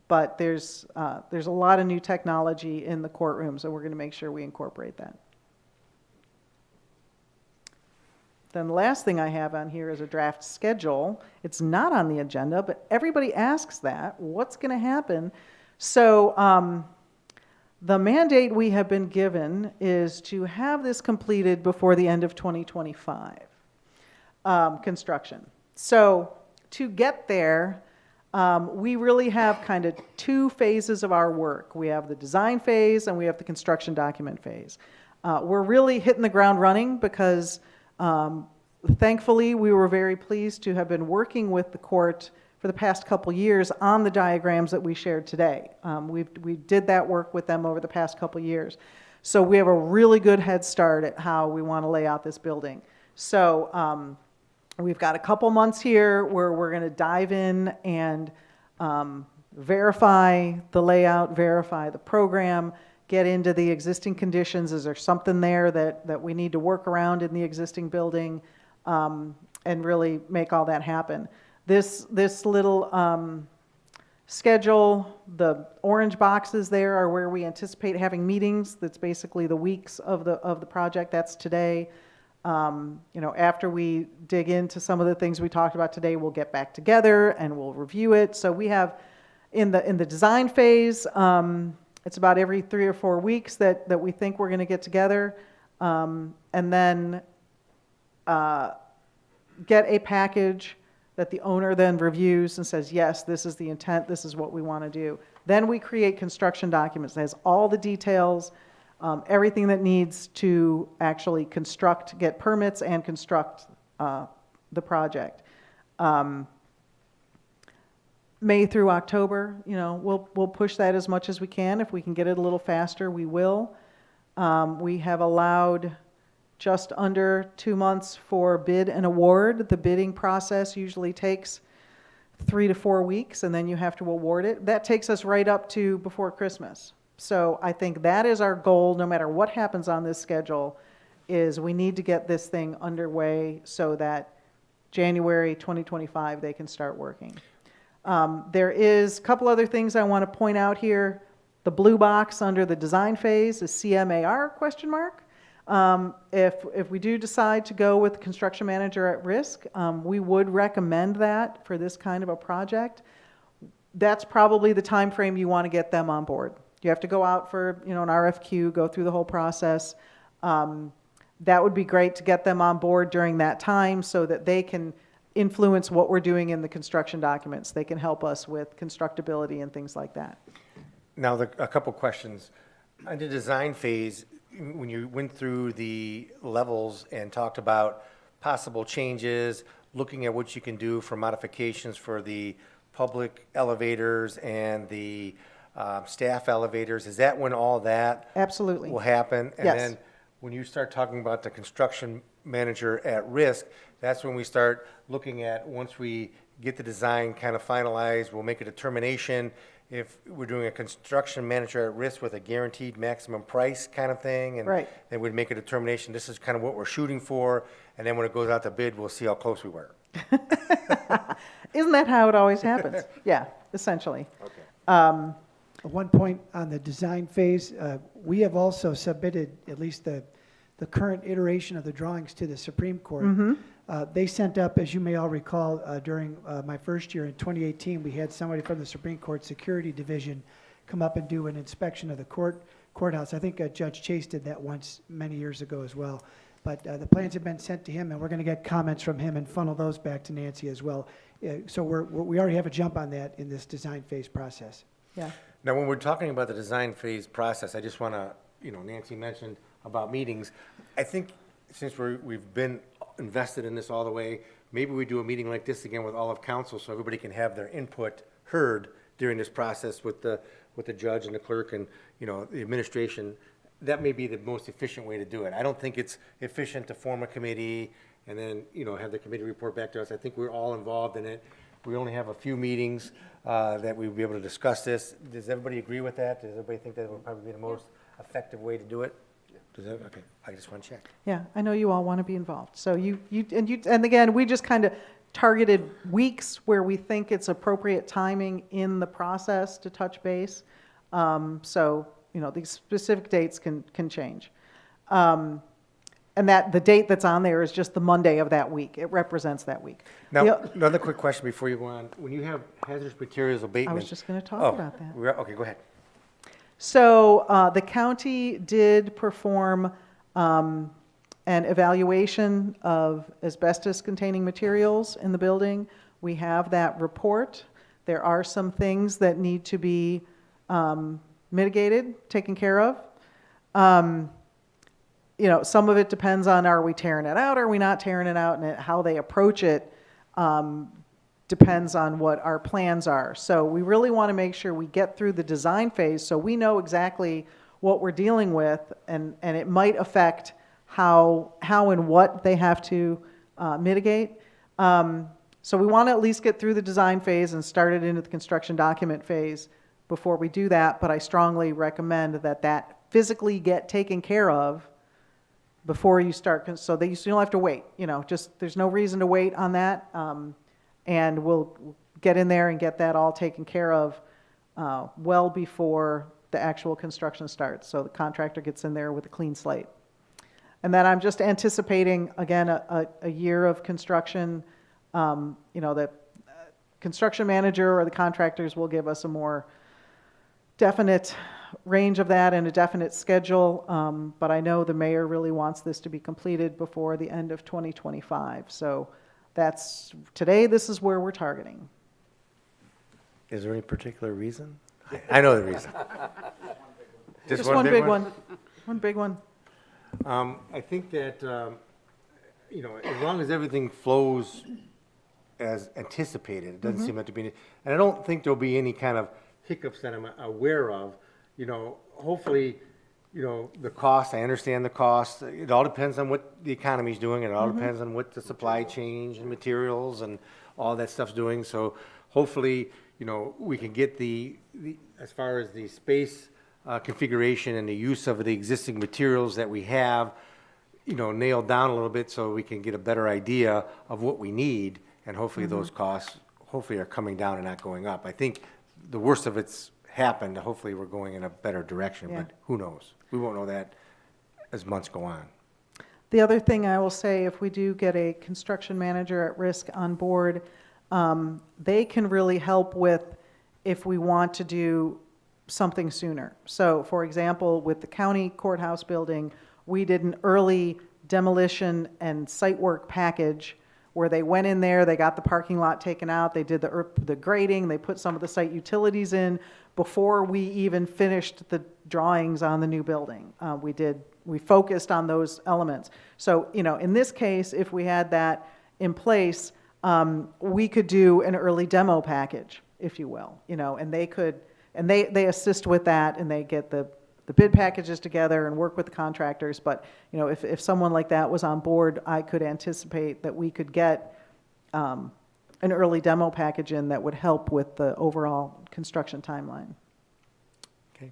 But there's a lot of new technology in the courtroom, so we're going to make sure we incorporate that. Then the last thing I have on here is a draft schedule. It's not on the agenda, but everybody asks that. What's going to happen? So the mandate we have been given is to have this completed before the end of 2025, construction. So to get there, we really have kind of two phases of our work. We have the design phase and we have the construction document phase. We're really hitting the ground running because thankfully we were very pleased to have been working with the court for the past couple years on the diagrams that we shared today. We did that work with them over the past couple years. So we have a really good head start at how we want to lay out this building. So We've got a couple months here where we're going to dive in and verify the layout, verify the program, get into the existing conditions. Is there something there that we need to work around in the existing building, and really make all that happen? This little schedule, the orange boxes there are where we anticipate having meetings. That's basically the weeks of the project. That's today. After we dig into some of the things we talked about today, we'll get back together and we'll review it. So we have, in the design phase, it's about every 3 or 4 weeks that we think we're going to get together, and then get a package that the owner then reviews and says, yes, this is the intent, this is what we want to do. Then we create construction documents that has all the details, everything that needs to actually construct, get permits and construct the project. May through October, we'll push that as much as we can. If we can get it a little faster, we will. We have allowed just under 2 months for bid and award. The bidding process usually takes 3 to 4 weeks, and then you have to award it. That takes us right up to before Christmas. So I think that is our goal, no matter what happens on this schedule, is we need to get this thing underway so that January 2025 they can start working. There is a couple other things I want to point out here. The blue box under the design phase is CMAR ? If we do decide to go with construction manager at risk, we would recommend that for this kind of a project. That's probably the time frame you want to get them on board. You have to go out for an RFQ, go through the whole process. That would be great to get them on board during that time so that they can influence what we're doing in the construction documents. They can help us with constructability and things like that. Now, a couple questions. On the design phase, when you went through the levels and talked about possible changes, looking at what you can do for modifications for the public elevators and the staff elevators, is that when all that Absolutely. will happen? And Yes. then when you start talking about the construction manager at risk, that's when we start looking at, once we get the design kind of finalized, we'll make a determination if we're doing a construction manager at risk with a guaranteed maximum price kind of thing. And Right. then we'd make a determination, this is kind of what we're shooting for. And then when it goes out to bid, we'll see how close we were. Isn't that how it always happens? Yeah, essentially. One point on the design phase, we have also submitted at least the current iteration of the drawings to the Supreme Court. They sent up, as you may all recall, during my first year in 2018, we had somebody from the Supreme Court Security Division come up and do an inspection of the courthouse. I think Judge Chase did that once many years ago as well. But the plans have been sent to him, and we're going to get comments from him and funnel those back to Nancy as well. So we already have a jump on that in this design phase process. Yeah. Now, when we're talking about the design phase process, I just want to, Nancy mentioned about meetings. I think since we've been invested in this all the way, maybe we do a meeting like this again with all of council so everybody can have their input heard during this process with the judge and the clerk and, the administration. That may be the most efficient way to do it. I don't think it's efficient to form a committee and then, have the committee report back to us. I think we're all involved in it. We only have a few meetings that we'll be able to discuss this. Does everybody agree with that? Does everybody think that would probably be the most effective way to do it? Does that, okay, I just want to check. Yeah, I know you all want to be involved. So and again, we just kind of targeted weeks where we think it's appropriate timing in the process to touch base. So, these specific dates can change. And that the date that's on there is just the Monday of that week. It represents that week. Now, another quick question before you go on. When you have hazardous materials abatement. I was just going to talk about that. Okay, go ahead. So the county did perform an evaluation of asbestos-containing materials in the building. We have that report. There are some things that need to be mitigated, taken care of. Some of it depends on, are we tearing it out, are we not tearing it out, and how they approach it depends on what our plans are. So we really want to make sure we get through the design phase so we know exactly what we're dealing with, and it might affect how and what they have to mitigate. So we want to at least get through the design phase and start it into the construction document phase before we do that, but I strongly recommend that that physically get taken care of before you start, so that you don't have to wait, just, there's no reason to wait on that. And we'll get in there and get that all taken care of well before the actual construction starts, so the contractor gets in there with a clean slate. And then I'm just anticipating, again, a year of construction. The construction manager or the contractors will give us a more definite range of that and a definite schedule, but I know the mayor really wants this to be completed before the end of 2025. So today, this is where we're targeting. Is there any particular reason? I know the reason. Just one big one. One big one. I think that, as long as everything flows as anticipated, it doesn't seem like to be, and I don't think there'll be any kind of hiccups that I'm aware of. Hopefully, the cost, I understand the cost. It all depends on what the economy's doing. It all depends on what the supply chain and materials and all that stuff's doing. So hopefully, we can get as far as the space configuration and the use of the existing materials that we have, nailed down a little bit so we can get a better idea of what we need. And hopefully those costs, are coming down and not going up. I think the worst of it's happened. Hopefully we're going in a better direction, Yeah. but who knows? We won't know that as months go on. The other thing I will say, if we do get a construction manager at risk on board, they can really help with if we want to do something sooner. So, for example, with the county courthouse building, we did an early demolition and site work package where they went in there, they got the parking lot taken out, they did the grading, they put some of the site utilities in before we even finished the drawings on the new building. We focused on those elements. So, in this case, if we had that in place, we could do an early demo package, if you will, and they assist with that, and they get the bid packages together and work with the contractors. But, if someone like that was on board, I could anticipate that we could get an early demo package in that would help with the overall construction timeline. Okay.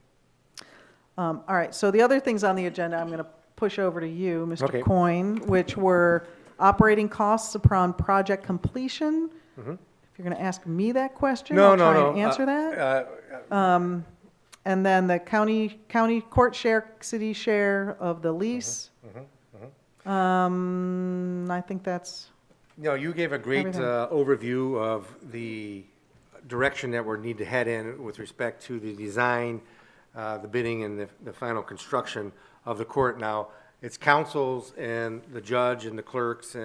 All right, so the other things on the agenda, I'm going to push over to you, Mr. Okay. Coyne, which were operating costs upon project completion. If you're going to ask me that question, I'll try and answer that. And then the county court share, city share of the lease. I think that's, You gave a great Everything. overview of the direction that we need to head in with respect to the design, the bidding, and the final construction of the court. Now, it's council's and the judge and the clerk's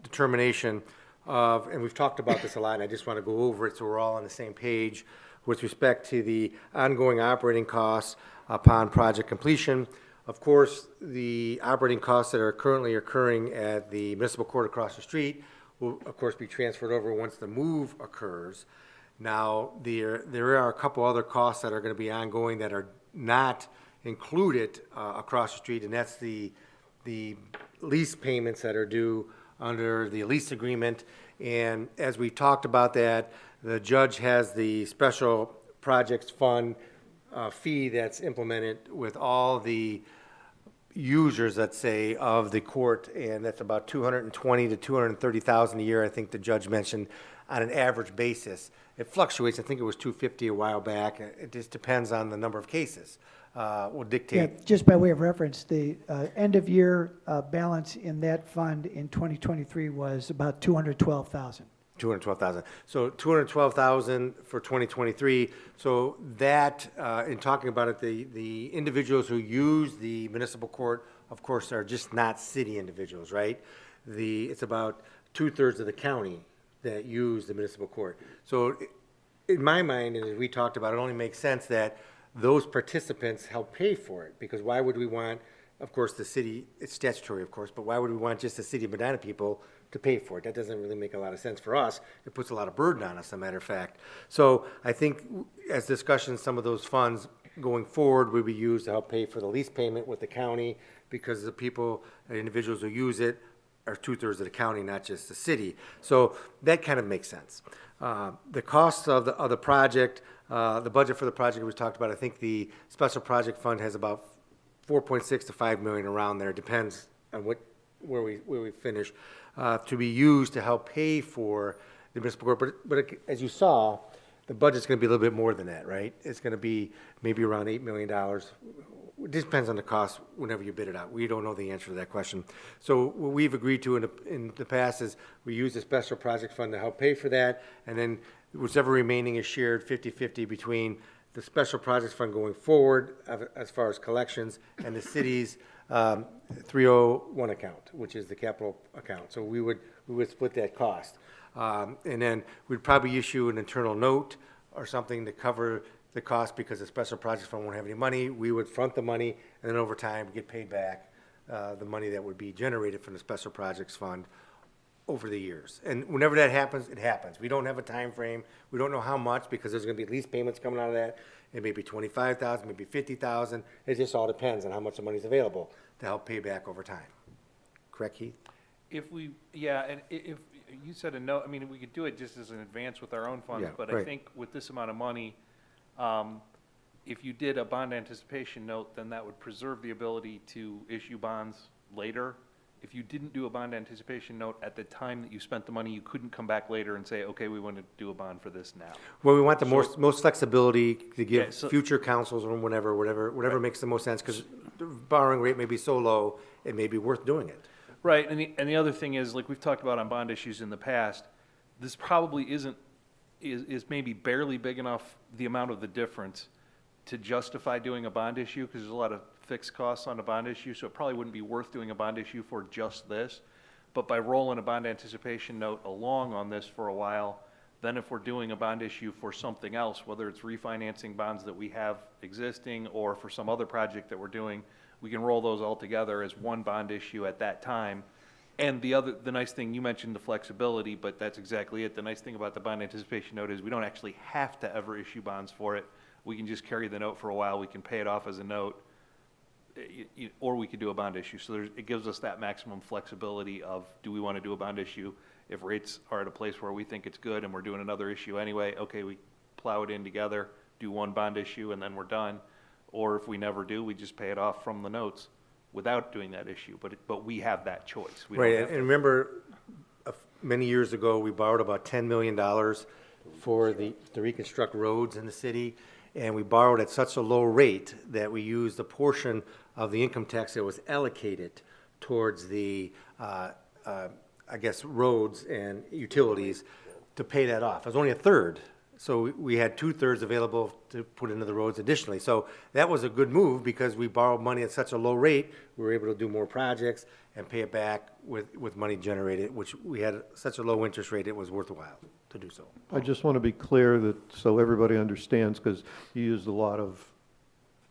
determination of, and we've talked about this a lot, and I just want to go over it so we're all on the same page with respect to the ongoing operating costs upon project completion. Of course, the operating costs that are currently occurring at the municipal court across the street will, of course, be transferred over once the move occurs. Now, there are a couple other costs that are going to be ongoing that are not included across the street, and that's the lease payments that are due under the lease agreement. And as we talked about that, the judge has the special projects fund fee that's implemented with all the users, let's say, of the court, and that's about $220,000 to $230,000 a year. I think the judge mentioned on an average basis. It fluctuates. I think it was $250 a while back. It just depends on the number of cases. Will Yeah, dictate. just by way of reference, the end-of-year balance in that fund in 2023 was about $212,000. 212,000. So 212,000 for 2023. So that, in talking about it, the individuals who use the municipal court, of course, are just not city individuals, right? It's about 2/3 of the county that use the municipal court. So in my mind, and as we talked about, it only makes sense that those participants help pay for it, because why would we want, of course, the city, it's statutory, of course, but why would we want just the city of Medina people to pay for it? That doesn't really make a lot of sense for us. It puts a lot of burden on us, as a matter of fact. So I think as discussion, some of those funds going forward will be used to help pay for the lease payment with the county, because the people, the individuals who use it are 2/3 of the county, not just the city. So that kind of makes sense. The costs of the project, the budget for the project we talked about, I think the special project fund has about 4.6 to 5 million around there, depends on where we finish, to be used to help pay for the municipal court. But as you saw, the budget's gonna be a little bit more than that, right? It's gonna be maybe around $8 million. It just depends on the cost whenever you bid it out. We don't know the answer to that question. So what we've agreed to in the past is we use the special project fund to help pay for that, and then whichever remaining is shared 50-50 between the special projects fund going forward as far as collections and the city's 301 account, which is the capital account. So we would split that cost. And then we'd probably issue an internal note or something to cover the cost because the special projects fund won't have any money. We would front the money, and then over time, get paid back the money that would be generated from the special projects fund over the years. And whenever that happens, it happens. We don't have a time frame. We don't know how much because there's gonna be lease payments coming out of that. It may be 25,000, maybe 50,000. It just all depends on how much the money's available to help pay back over time. Correct, Keith? If we, yeah, and if you said a note, I mean, we could do it just as an advance with our own funds, Yeah, but I right. think with this amount of money, if you did a bond anticipation note, then that would preserve the ability to issue bonds later. If you didn't do a bond anticipation note at the time that you spent the money, you couldn't come back later and say, okay, we want to do a bond for this now. Well, we want the most flexibility to Yeah, give so- future councils or whatever makes the most sense, because the borrowing rate may be so low, it may be worth doing it. Right, and the other thing is, like we've talked about on bond issues in the past, this probably is maybe barely big enough, the amount of the difference, to justify doing a bond issue, because there's a lot of fixed costs on a bond issue, so it probably wouldn't be worth doing a bond issue for just this. But by rolling a bond anticipation note along on this for a while, then if we're doing a bond issue for something else, whether it's refinancing bonds that we have existing or for some other project that we're doing, we can roll those all together as one bond issue at that time. And the nice thing, you mentioned the flexibility, but that's exactly it. The nice thing about the bond anticipation note is we don't actually have to ever issue bonds for it. We can just carry the note for a while, we can pay it off as a note, or we could do a bond issue. So it gives us that maximum flexibility of, do we want to do a bond issue? If rates are at a place where we think it's good and we're doing another issue anyway, okay, we plow it in together, do one bond issue, and then we're done. Or if we never do, we just pay it off from the notes without doing that issue. But we have that choice. We don't Right, have and to- remember, many years ago, we borrowed about $10 million for to reconstruct roads in the city, and we borrowed at such a low rate that we used a portion of the income tax that was allocated towards the, I guess, roads and utilities to pay that off. It was only a third. So we had 2/3 available to put into the roads additionally. So that was a good move because we borrowed money at such a low rate, we were able to do more projects and pay it back with money generated, which we had such a low interest rate, it was worthwhile to do so. I just want to be clear that, so everybody understands, because you used a lot of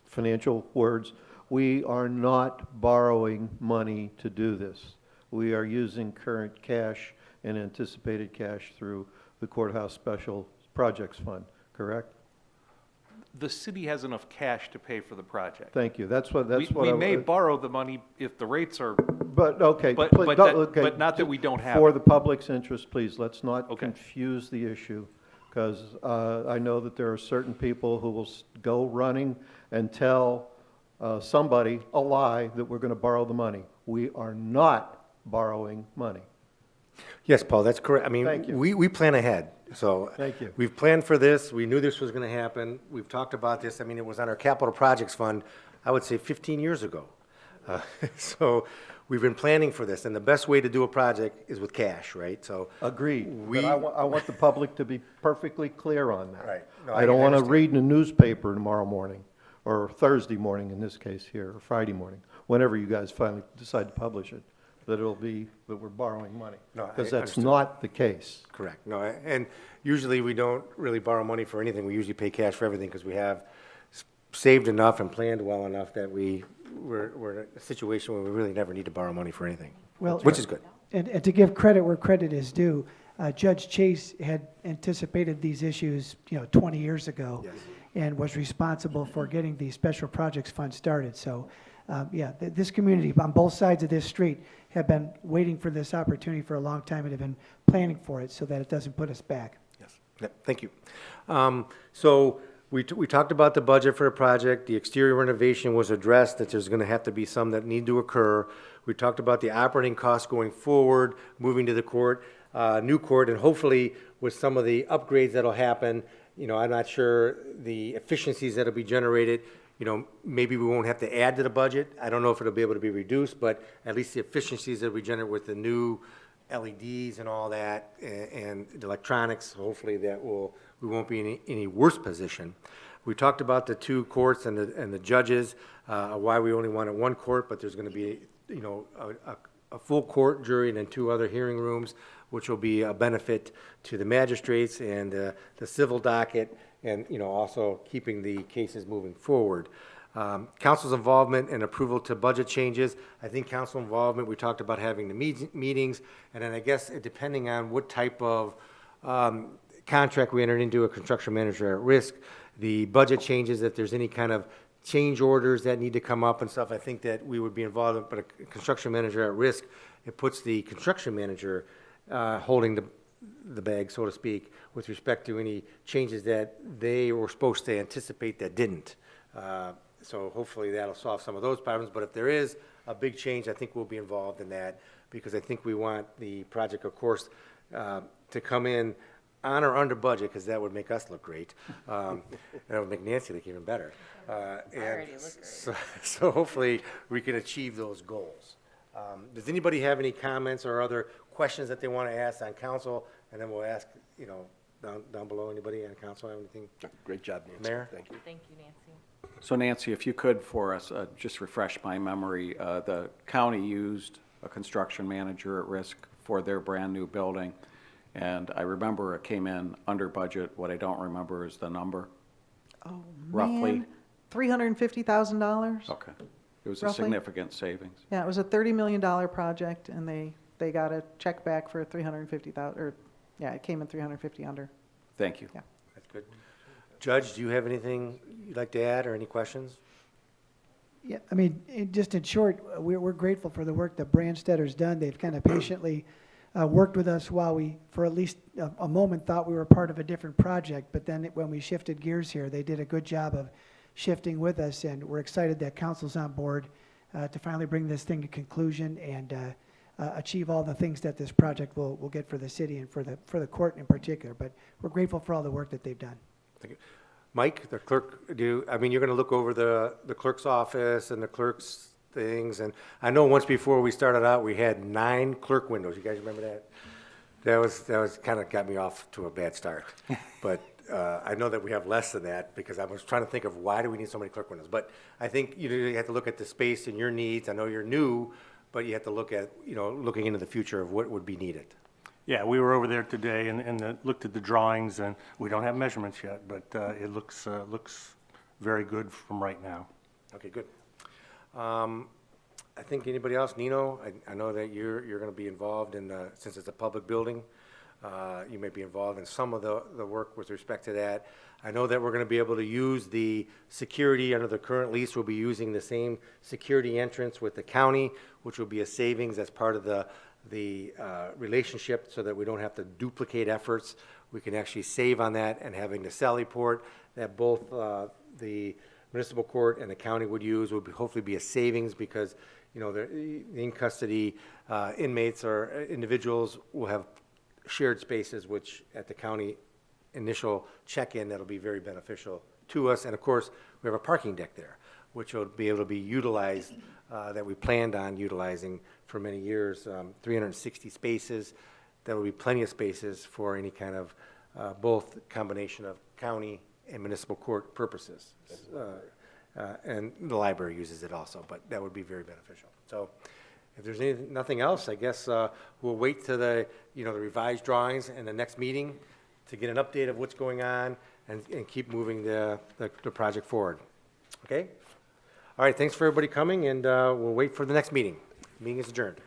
financial words. We are not borrowing money to do this. We are using current cash and anticipated cash through the courthouse special projects fund, correct? The city has enough cash to pay for the project. Thank you. That's what We may borrow the money if the rates are, But, okay. But- pl- but don't- that- okay, but not that we don't have For it. the public's interest, please, let's not Okay. confuse the issue, because I know that there are certain people who will go running and tell somebody a lie that we're going to borrow the money. We are not borrowing money. Yes, Paul, that's correct. I mean, Thank you. we plan ahead, so. Thank you. We've planned for this. We knew this was gonna happen. We've talked about this. I mean, it was on our capital projects fund, I would say 15 years ago. So we've been planning for this, and the best way to do a project is with cash, right? So. Agreed. We- But I want the public to be perfectly clear on that. Right. No, I don't I want to understand. read in the newspaper tomorrow morning, or Thursday morning in this case here, or Friday morning, whenever you guys finally decide to publish it, that it'll be that we're borrowing money. No, I Because that's understood. not the case. Correct. No, and usually we don't really borrow money for anything. We usually pay cash for everything because we have saved enough and planned well enough that we're in a situation where we really never need to borrow money for anything, Well, which is good. And to give credit where credit is due, Judge Chase had anticipated these issues, 20 years ago. Yes. And was responsible for getting the special projects fund started. So Yeah, this community on both sides of this street have been waiting for this opportunity for a long time and have been planning for it so that it doesn't put us back. Yes, yeah, thank you. So we talked about the budget for the project, the exterior renovation was addressed, that there's gonna have to be some that need to occur. We talked about the operating costs going forward, moving to the court, new court, and hopefully with some of the upgrades that'll happen, you know, I'm not sure the efficiencies that'll be generated, you know, maybe we won't have to add to the budget. I don't know if it'll be able to be reduced, but at least the efficiencies that we generate with the new LEDs and all that, and the electronics, hopefully we won't be in any worse position. We talked about the two courts and the judges, why we only wanted one court, but there's gonna be, you know, a full court jury and then two other hearing rooms, which will be a benefit to the magistrates and the civil docket, and, you know, also keeping the cases moving forward. Council's involvement and approval to budget changes. I think council involvement, we talked about having the meetings, and then I guess depending on what type of contract we entered into, a construction manager at risk, the budget changes, if there's any kind of change orders that need to come up and stuff, I think that we would be involved in, but a construction manager at risk, it puts the construction manager holding the bag, so to speak, with respect to any changes that they were supposed to anticipate that didn't. So hopefully that'll solve some of those problems, but if there is a big change, I think we'll be involved in that, because I think we want the project, of course, to come in on or under budget, because that would make us look great. That would make Nancy look even better. So hopefully we can achieve those goals. Does anybody have any comments or other questions that they want to ask on council? And then we'll ask, you know, down below, anybody on council have anything? Great job, Nancy. Mayor? Thank you. Thank you, Nancy. So Nancy, if you could for us, just refresh my memory, the county used a construction manager at risk for their brand-new building, and I remember it came in under budget. What I don't remember is the number. Oh, Roughly? man. $350,000? Okay. It was a Roughly. significant savings. Yeah, it was a $30 million project, and they got a check back for 350,000, or, yeah, it came in 350 under. Thank you. Yeah. That's good. Judge, do you have anything you'd like to add or any questions? Yeah, I mean, just in short, we're grateful for the work that Branstedter's done. They've kind of patiently worked with us while we, for at least a moment, thought we were part of a different project. But then when we shifted gears here, they did a good job of shifting with us, and we're excited that council's on board to finally bring this thing to conclusion and achieve all the things that this project will get for the city and for the court in particular. But we're grateful for all the work that they've done. Thank you. Mike, the clerk, you're going to look over the clerk's office and the clerk's things, and I know once before we started out, we had 9 clerk windows. You guys remember that? That was kind of got me off to a bad start. But I know that we have less than that, because I was trying to think of why do we need so many clerk windows. But I think you have to look at the space and your needs. I know you're new, but you have to look at, looking into the future of what would be needed. Yeah, we were over there today and looked at the drawings, and we don't have measurements yet, but it looks very good from right now. Okay, good. I think anybody else? Nino, I know that you're going to be involved in, since it's a public building, you may be involved in some of the work with respect to that. I know that we're going to be able to use the security under the current lease. We'll be using the same security entrance with the county, which will be a savings as part of the relationship, so that we don't have to duplicate efforts. We can actually save on that, and having the Sally port that both the municipal court and the county would use would hopefully be a savings, because the in custody inmates or individuals will have shared spaces, which at the county initial check-in, that'll be very beneficial to us. And of course, we have a parking deck there, which will be able to be utilized, that we planned on utilizing for many years, 360 spaces. There will be plenty of spaces for any kind of both combination of county and municipal court purposes. And the library uses it also, but that would be very beneficial. So if there's nothing else, I guess we'll wait to the revised drawings and the next meeting to get an update of what's going on and keep moving the project forward. Okay? All right, thanks for everybody coming, and we'll wait for the next meeting. Meeting is adjourned.